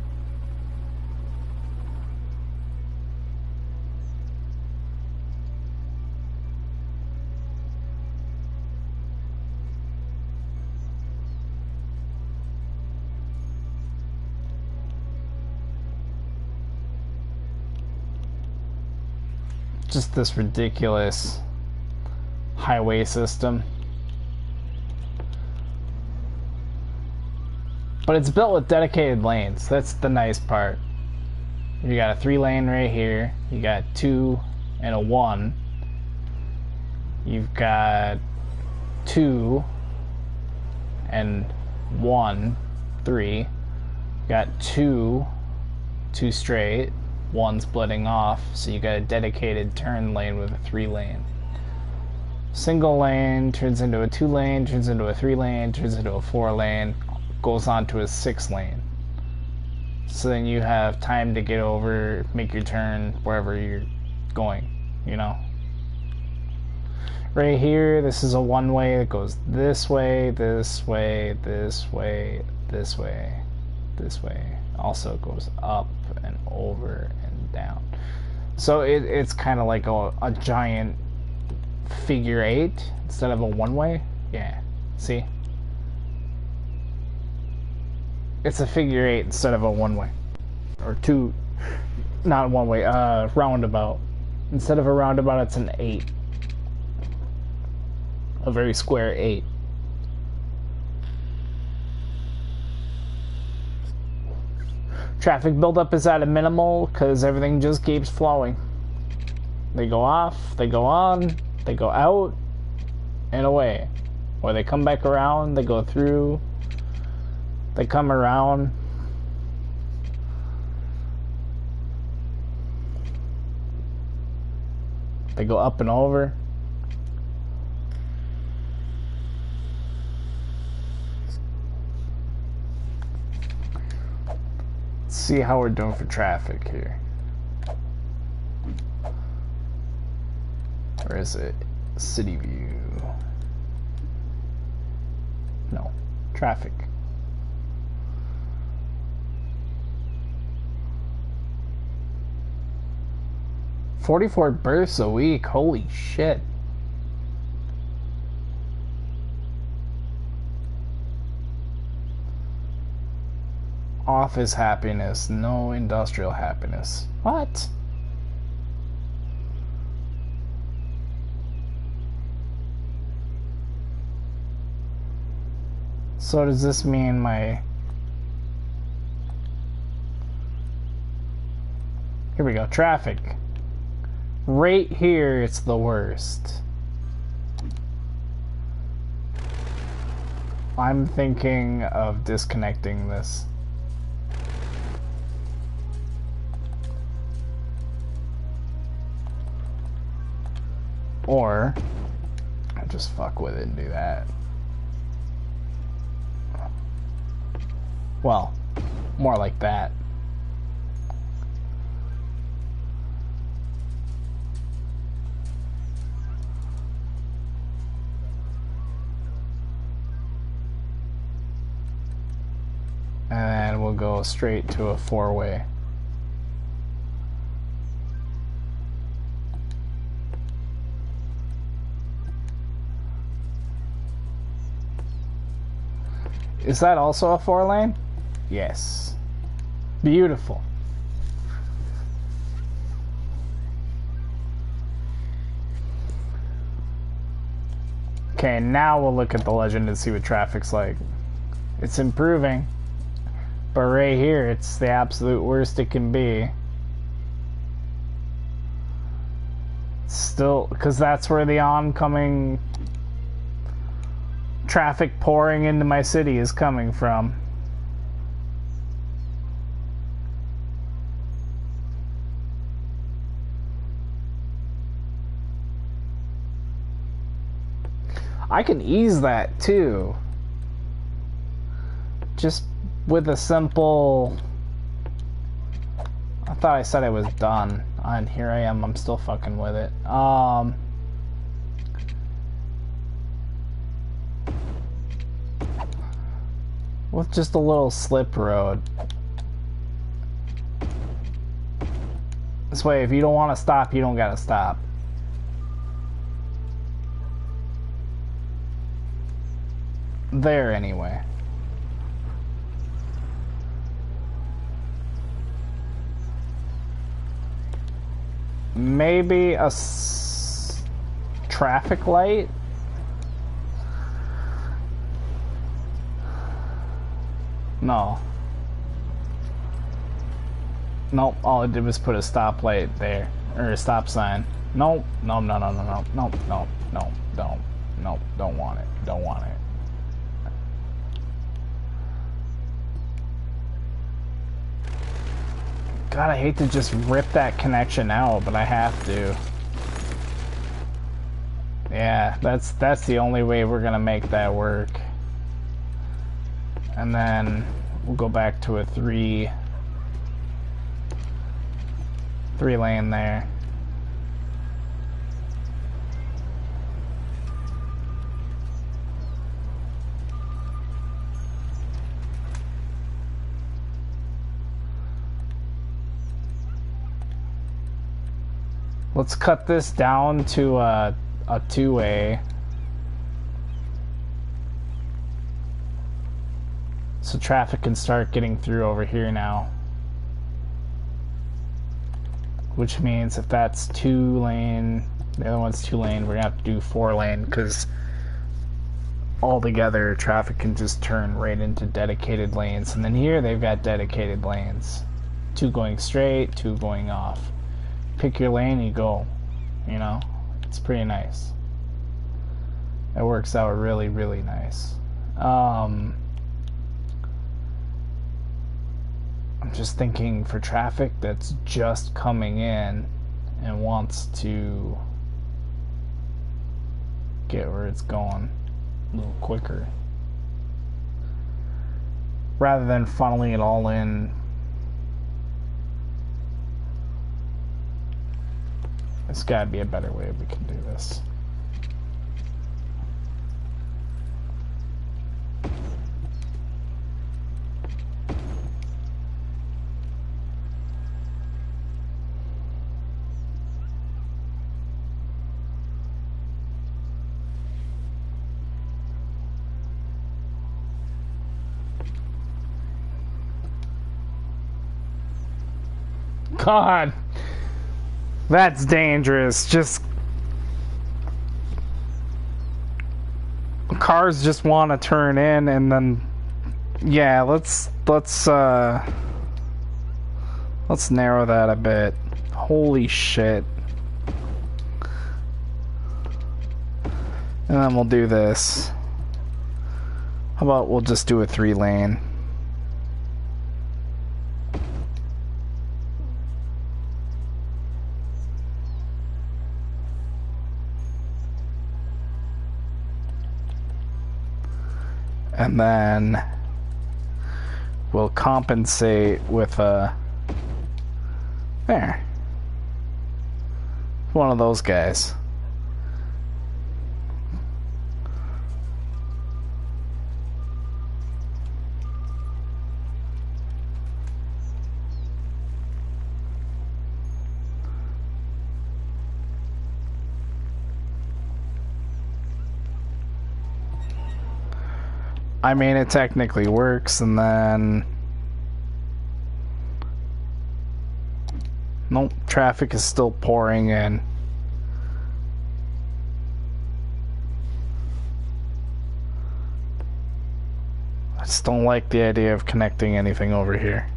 Just this ridiculous highway system. But it's built with dedicated lanes. That's the nice part. You got a 3-lane right here. You got 2 and a 1. You've got 2 and 1, 3. You got 2 straight, 1 splitting off. So you got a dedicated turn lane with a 3-lane. Single lane turns into a 2-lane, turns into a 3-lane, turns into a 4-lane. Goes on to a 6-lane. So then you have time to get over, make your turn wherever you're going, you know. Right here, this is a 1-way that goes this way, this way, this way, this way, this way. Also goes up and over and down. So it's kind of like a giant figure 8 instead of a 1-way. Yeah, see? It's a figure 8 instead of a 1-way. Or 2, not 1-way, roundabout. Instead of a roundabout, it's an 8. A very square 8. Traffic buildup is at a minimal because everything just keeps flowing. They go off, they go on, they go out, and away. Or they come back around, they go through, they come around. They go up and over. Let's see how we're doing for traffic here. Or is it city view? No, traffic. $44 births a week, holy shit. Office happiness, no industrial happiness. What? So does this mean my... Here we go, traffic. Right here, it's the worst. I'm thinking of disconnecting this. Or I just fuck with it and do that. Well, more like that. And then we'll go straight to a four-way. Is that also a 4-lane? Yes. Beautiful. Okay, now we'll look at the legend and see what traffic's like. It's improving, but right here it's the absolute worst it can be. Still, because that's where the oncoming traffic pouring into my city is coming from. I can ease that too. Just with a simple... I thought I said I was done. And here I am, I'm still fucking with it. With just a little slip road. This way, if you don't want to stop, you don't gotta stop. There, anyway. Maybe a traffic light? No. Nope, all it did was put a stoplight there. Or a stop sign. Nope, no, no, no, no, no, no, no, no, don't. Nope, don't want it. Don't want it. God, I hate to just rip that connection out, but I have to. Yeah, that's the only way we're gonna make that work. And then we'll go back to a three lane there. Let's cut this down to a two-way. So traffic can start getting through over here now. Which means if that's 2-lane, the other one's 2-lane, we're gonna have to do 4-lane because altogether traffic can just turn right into dedicated lanes. And then here they've got dedicated lanes. 2 going straight, 2 going off. Pick your lane, you go. You know, it's pretty nice. It works out really, really nice. I'm just thinking for traffic that's just coming in and wants to get where it's going a little quicker, rather than funneling it all in. There's gotta be a better way we can do this. God, that's dangerous. Just cars just want to turn in, and then yeah, let's narrow that a bit. Holy shit. And then we'll do this. How about we'll just do a 3-lane? And then we'll compensate with a... There. One of those guys. I mean, it technically works, and then... Nope, traffic is still pouring in. I just don't like the idea of connecting anything over here.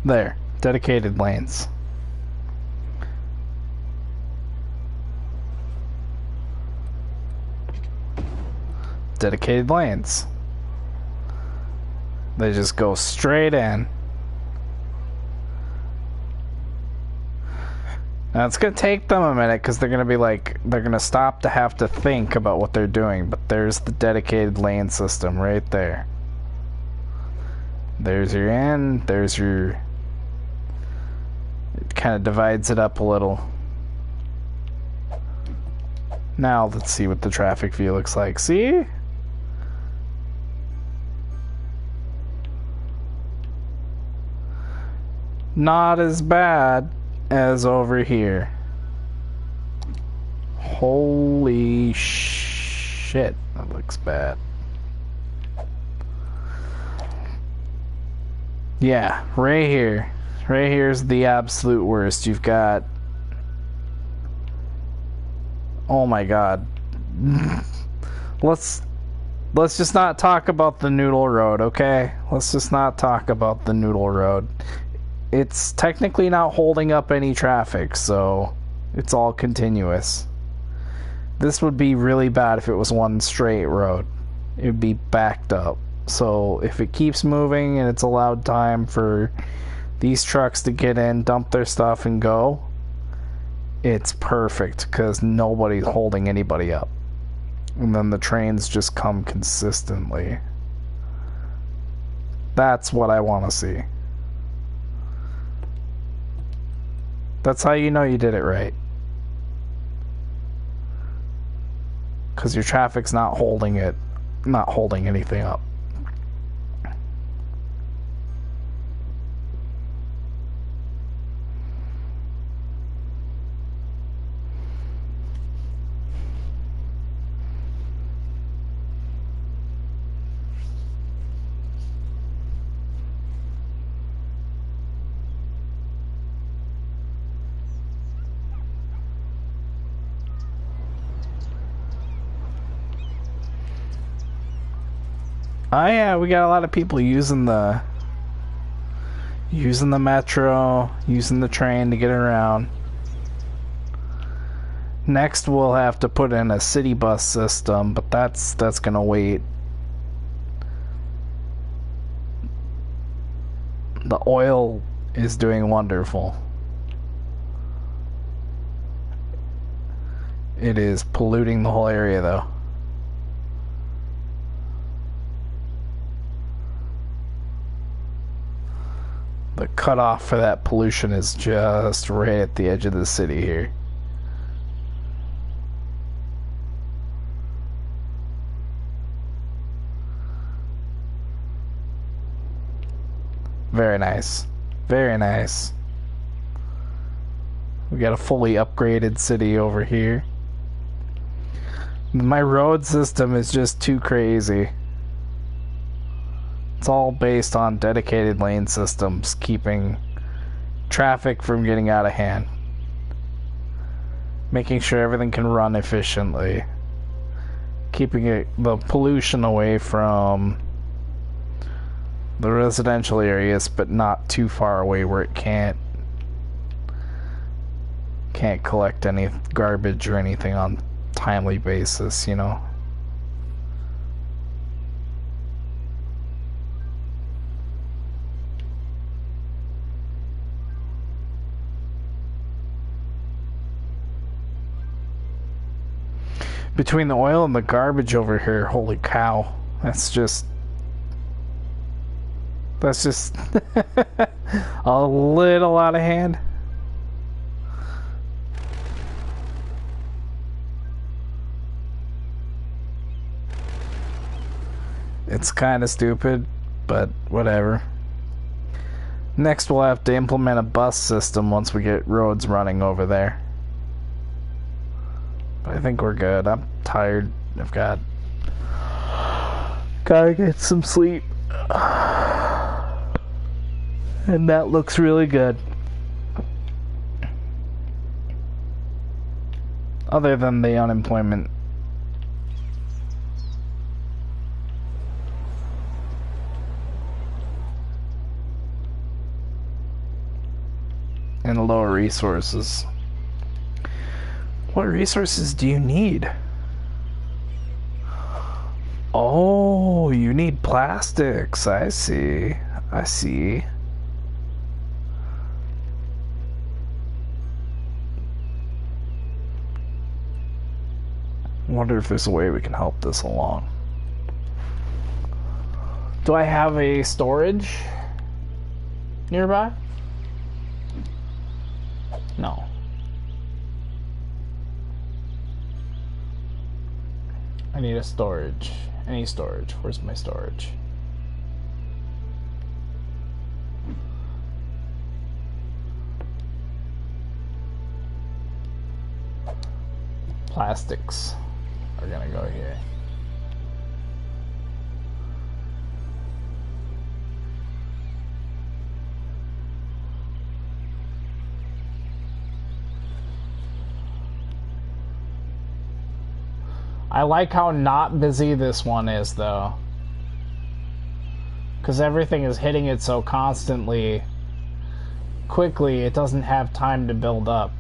There, dedicated lanes. Dedicated lanes. They just go straight in. Now it's gonna take them a minute because they're gonna be like, they're gonna stop to have to think about what they're doing, but there's the dedicated lane system right there. There's your in, there's your... It kind of divides it up a little. Now let's see what the traffic view looks like. See? Not as bad as over here. Holy shit, that looks bad. Yeah, right here. Right here's the absolute worst. You've got... Oh my god. Let's just not talk about the Noodle Road, okay? Let's just not talk about the Noodle Road. It's technically not holding up any traffic, so it's all continuous. This would be really bad if it was one straight road. It would be backed up. So if it keeps moving and it's allowed time for these trucks to get in, dump their stuff, and go, it's perfect because nobody's holding anybody up. And then the trains just come consistently. That's what I want to see. That's how you know you did it right. Because your traffic's not holding anything up. Oh yeah, we got a lot of people using the metro, using the train to get around. Next we'll have to put in a city bus system, but that's gonna wait. The oil is doing wonderful. It is polluting the whole area though. The cutoff for that pollution is just right at the edge of the city here. Very nice. Very nice. We got a fully upgraded city over here. My road system is just too crazy. It's all based on dedicated lane systems, keeping traffic from getting out of hand. Making sure everything can run efficiently. Keeping the pollution away from the residential areas, but not too far away where it can't collect any garbage or anything on timely basis, you know. Between the oil and the garbage over here, holy cow. That's just a little out of hand. It's kind of stupid, but whatever. Next we'll have to implement a bus system once we get roads running over there. But I think we're good. I'm tired. I've gotta get some sleep. And that looks really good. Other than the unemployment. And lower resources. What resources do you need? Oh, you need plastics. I see. I see. Wonder if there's a way we can help this along. Do I have a storage nearby? No. I need a storage. Any storage. Where's my storage? Plastics are gonna go here. I like how not busy this one is, though. Because everything is hitting it so constantly, quickly, it doesn't have time to build up.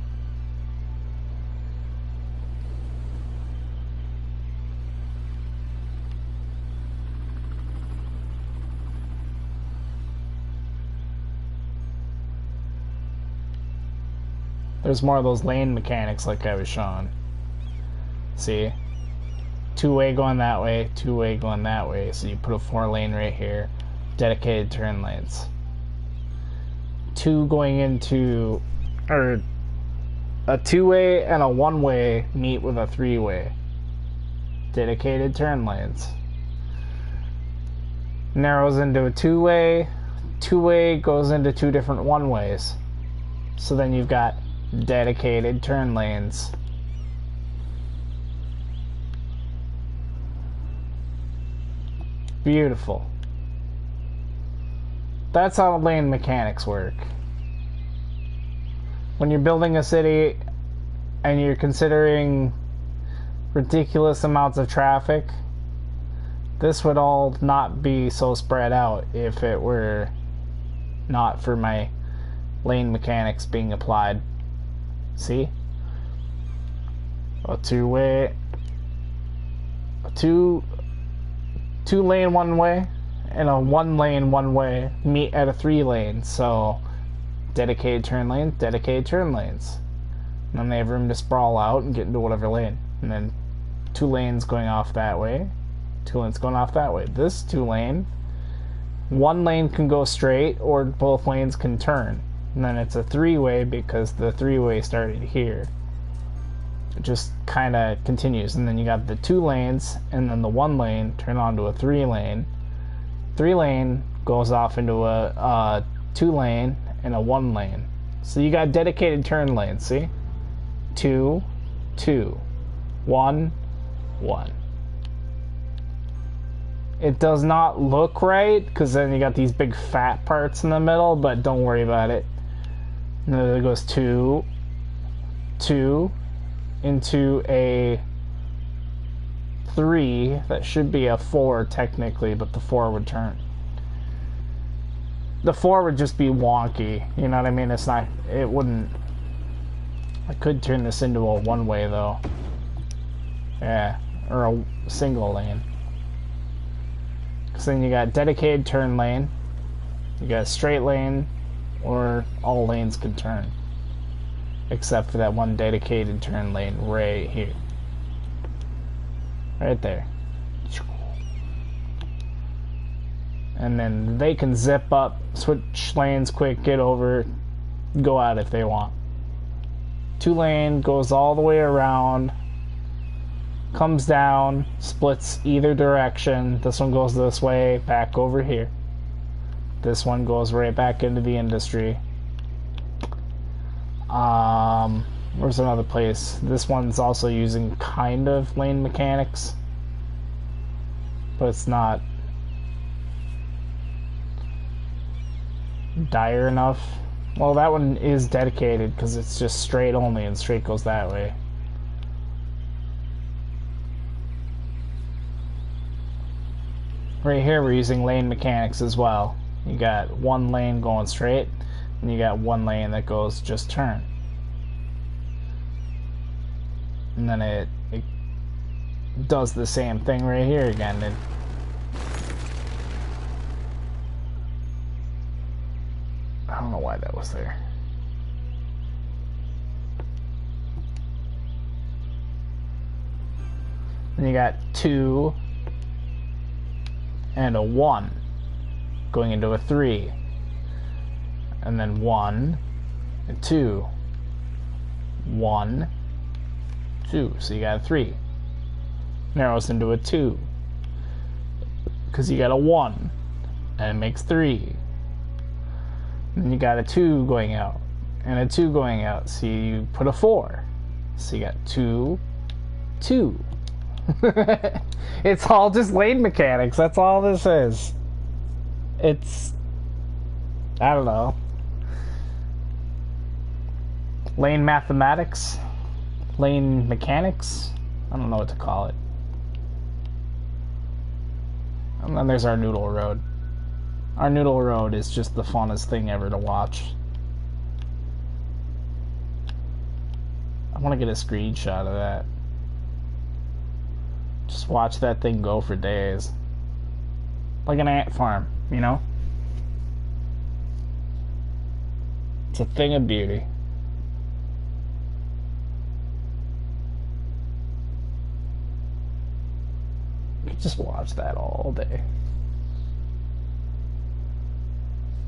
There's more of those lane mechanics like I was showing. See? Two-way going that way, two-way going that way. So you put a 4-lane right here, dedicated turn lanes. Two going into, or a two-way and a one-way meet with a three-way. Dedicated turn lanes. Narrows into a two-way, two-way goes into two different one-ways. So then you've got dedicated turn lanes. Beautiful. That's how lane mechanics work. When you're building a city and you're considering ridiculous amounts of traffic, this would all not be so spread out if it were not for my lane mechanics being applied. See? A two-way, a two-lane one-way and a one-lane one-way meet at a 3-lane. So dedicated turn lanes, dedicated turn lanes. And then they have room to sprawl out and get into whatever lane. And then 2 lanes going off that way, 2 lanes going off that way. This 2-lane, 1 lane can go straight or both lanes can turn. And then it's a 3-way because the 3-way started here. It just kind of continues. And then you got the 2 lanes and then the 1 lane turn onto a 3-lane. 3-lane goes off into a 2-lane and a 1-lane. So you got dedicated turn lanes, see? 2, 2, 1, 1. It does not look right, because then you got these big fat parts in the middle, but don't worry about it. And then it goes 2, 2, into a 3. That should be a 4 technically, but the 4 would turn. The 4 would just be wonky, you know what I mean? It's not, it wouldn't. I could turn this into a one-way though. Yeah, or a single lane. So then you got dedicated turn lane, you got straight lane, or all lanes can turn. Except for that one dedicated turn lane right here. Right there. And then they can zip up, switch lanes quick, get over, go out if they want. 2 lane goes all the way around, comes down, splits either direction. This one goes this way, back over here. This one goes right back into the industry. Where's another place? This one's also using kind of lane mechanics, but it's not dire enough. Well, that one is dedicated because it's just straight only, and straight goes that way. Right here we're using lane mechanics as well. You got 1 lane going straight, and you got 1 lane that goes just turn. And then it does the same thing right here again. And I don't know why that was there. Then you got 2 and a 1 going into a 3, and then 1 and 2, 1, 2. So you got a 3. Narrows into a 2 because you got a 1, and it makes 3. And then you got a 2 going out, and a 2 going out, so you put a 4. So you got 2, 2. It's all just lane mechanics. That's all this is. It's, I don't know, lane mathematics, lane mechanics. I don't know what to call it. And then there's our noodle road. Our noodle road is just the funnest thing ever to watch. I want to get a screenshot of that. Just watch that thing go for days. Like an ant farm, you know? It's a thing of beauty. You could just watch that all day.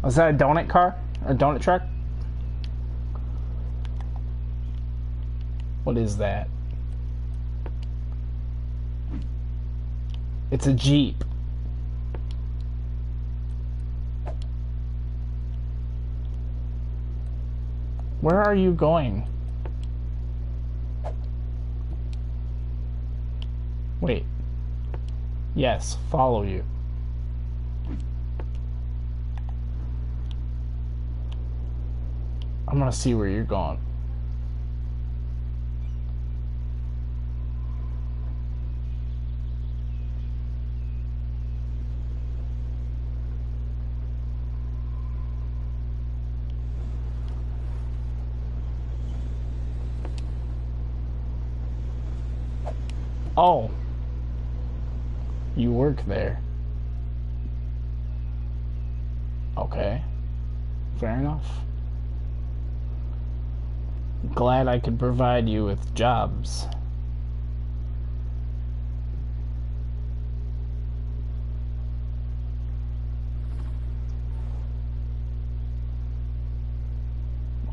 Was that a donut car? Or donut truck? What is that? It's a Jeep. Where are you going? Wait. Yes, follow you. I'm gonna see where you're going. Oh, you work there. Okay, fair enough. Glad I could provide you with jobs.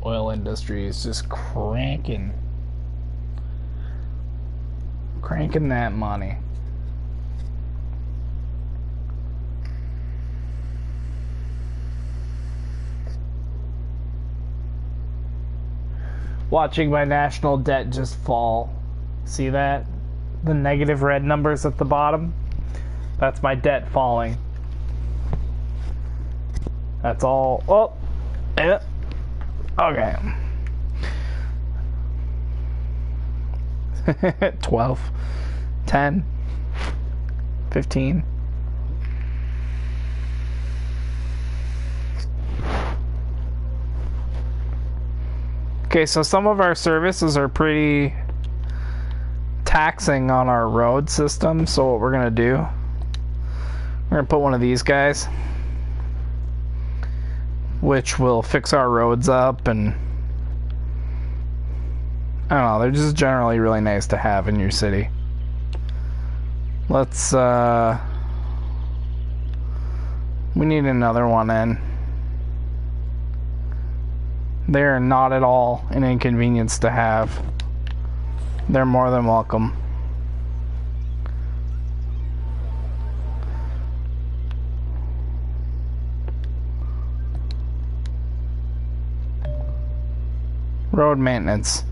Oil industry is just cranking that money. Watching my national debt just fall. See that? the negative red numbers at the bottom, that's my debt falling. That's all. Oh, yeah. Okay. 12, 10, 15. Okay, so some of our services are pretty taxing on our road system, so what we're gonna do, we're gonna put one of these guys, which will fix our roads up, and I don't know, they're just generally really nice to have in your city. Let's we need another one in. They're not at all an inconvenience to have. They're more than welcome. Road maintenance.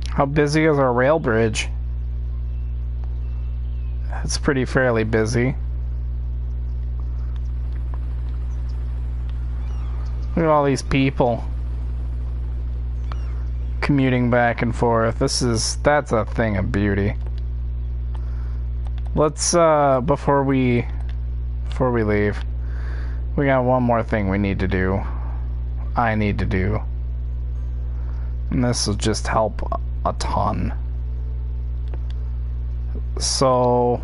How busy is our rail bridge? It's pretty fairly busy. Look at all these people commuting back and forth. That's a thing of beauty. Let's before we leave, we got one more thing we need to do. I need to do. And this will just help a ton. So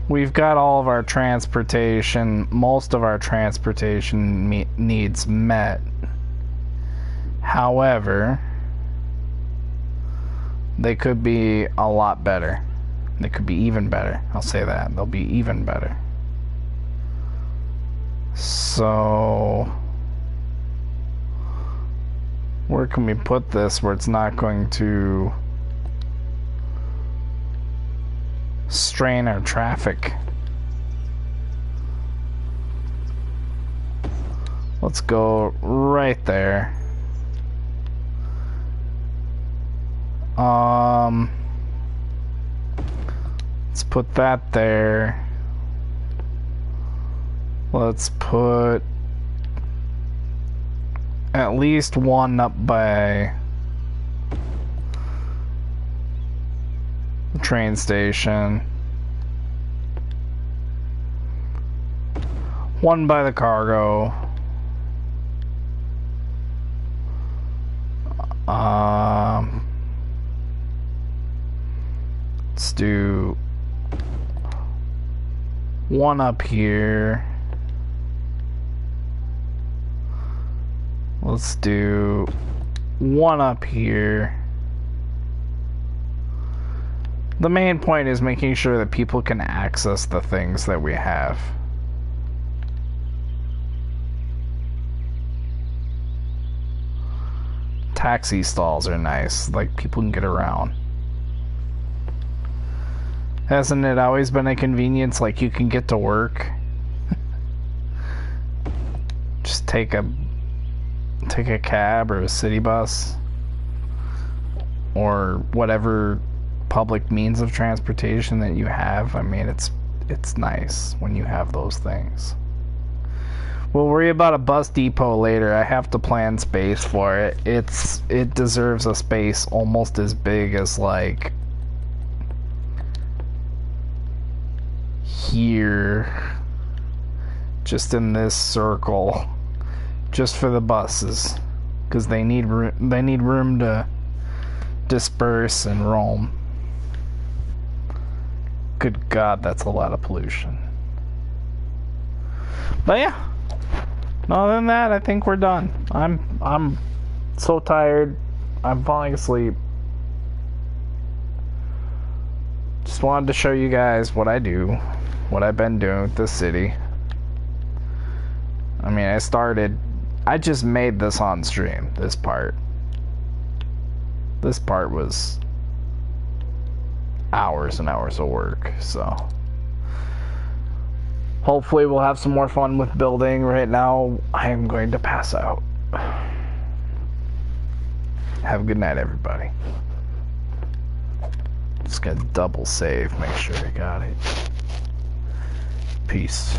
we've got all of our transportation, most of our transportation needs met. However, they could be a lot better. They could be even better. I'll say that. They'll be even better. So where can we put this where it's not going to strain our traffic? Let's go right there. Let's put that there. Let's put at least one up by the train station. One by the cargo. Let's do one up here. Let's do one up here. The main point is making sure that people can access the things that we have. Taxi stalls are nice, like people can get around. Hasn't it always been a convenience, like you can get to work? Just take a cab or a city bus or whatever public means of transportation that you have. I mean, it's nice when you have those things. We'll worry about a bus depot later. I have to plan space for it. It deserves a space almost as big as like here, just in this circle, just for the buses, because they need room to disperse and roam. Good God, that's a lot of pollution. But yeah, other than that, I think we're done. I'm so tired. I'm falling asleep. Just wanted to show you guys what I do, what I've been doing with this city. I mean, I started I just made this on stream, this part. This part was hours and hours of work, so hopefully we'll have some more fun with building. Right now, I am going to pass out. Have a good night, everybody. Just gonna double save, make sure I got it. Peace.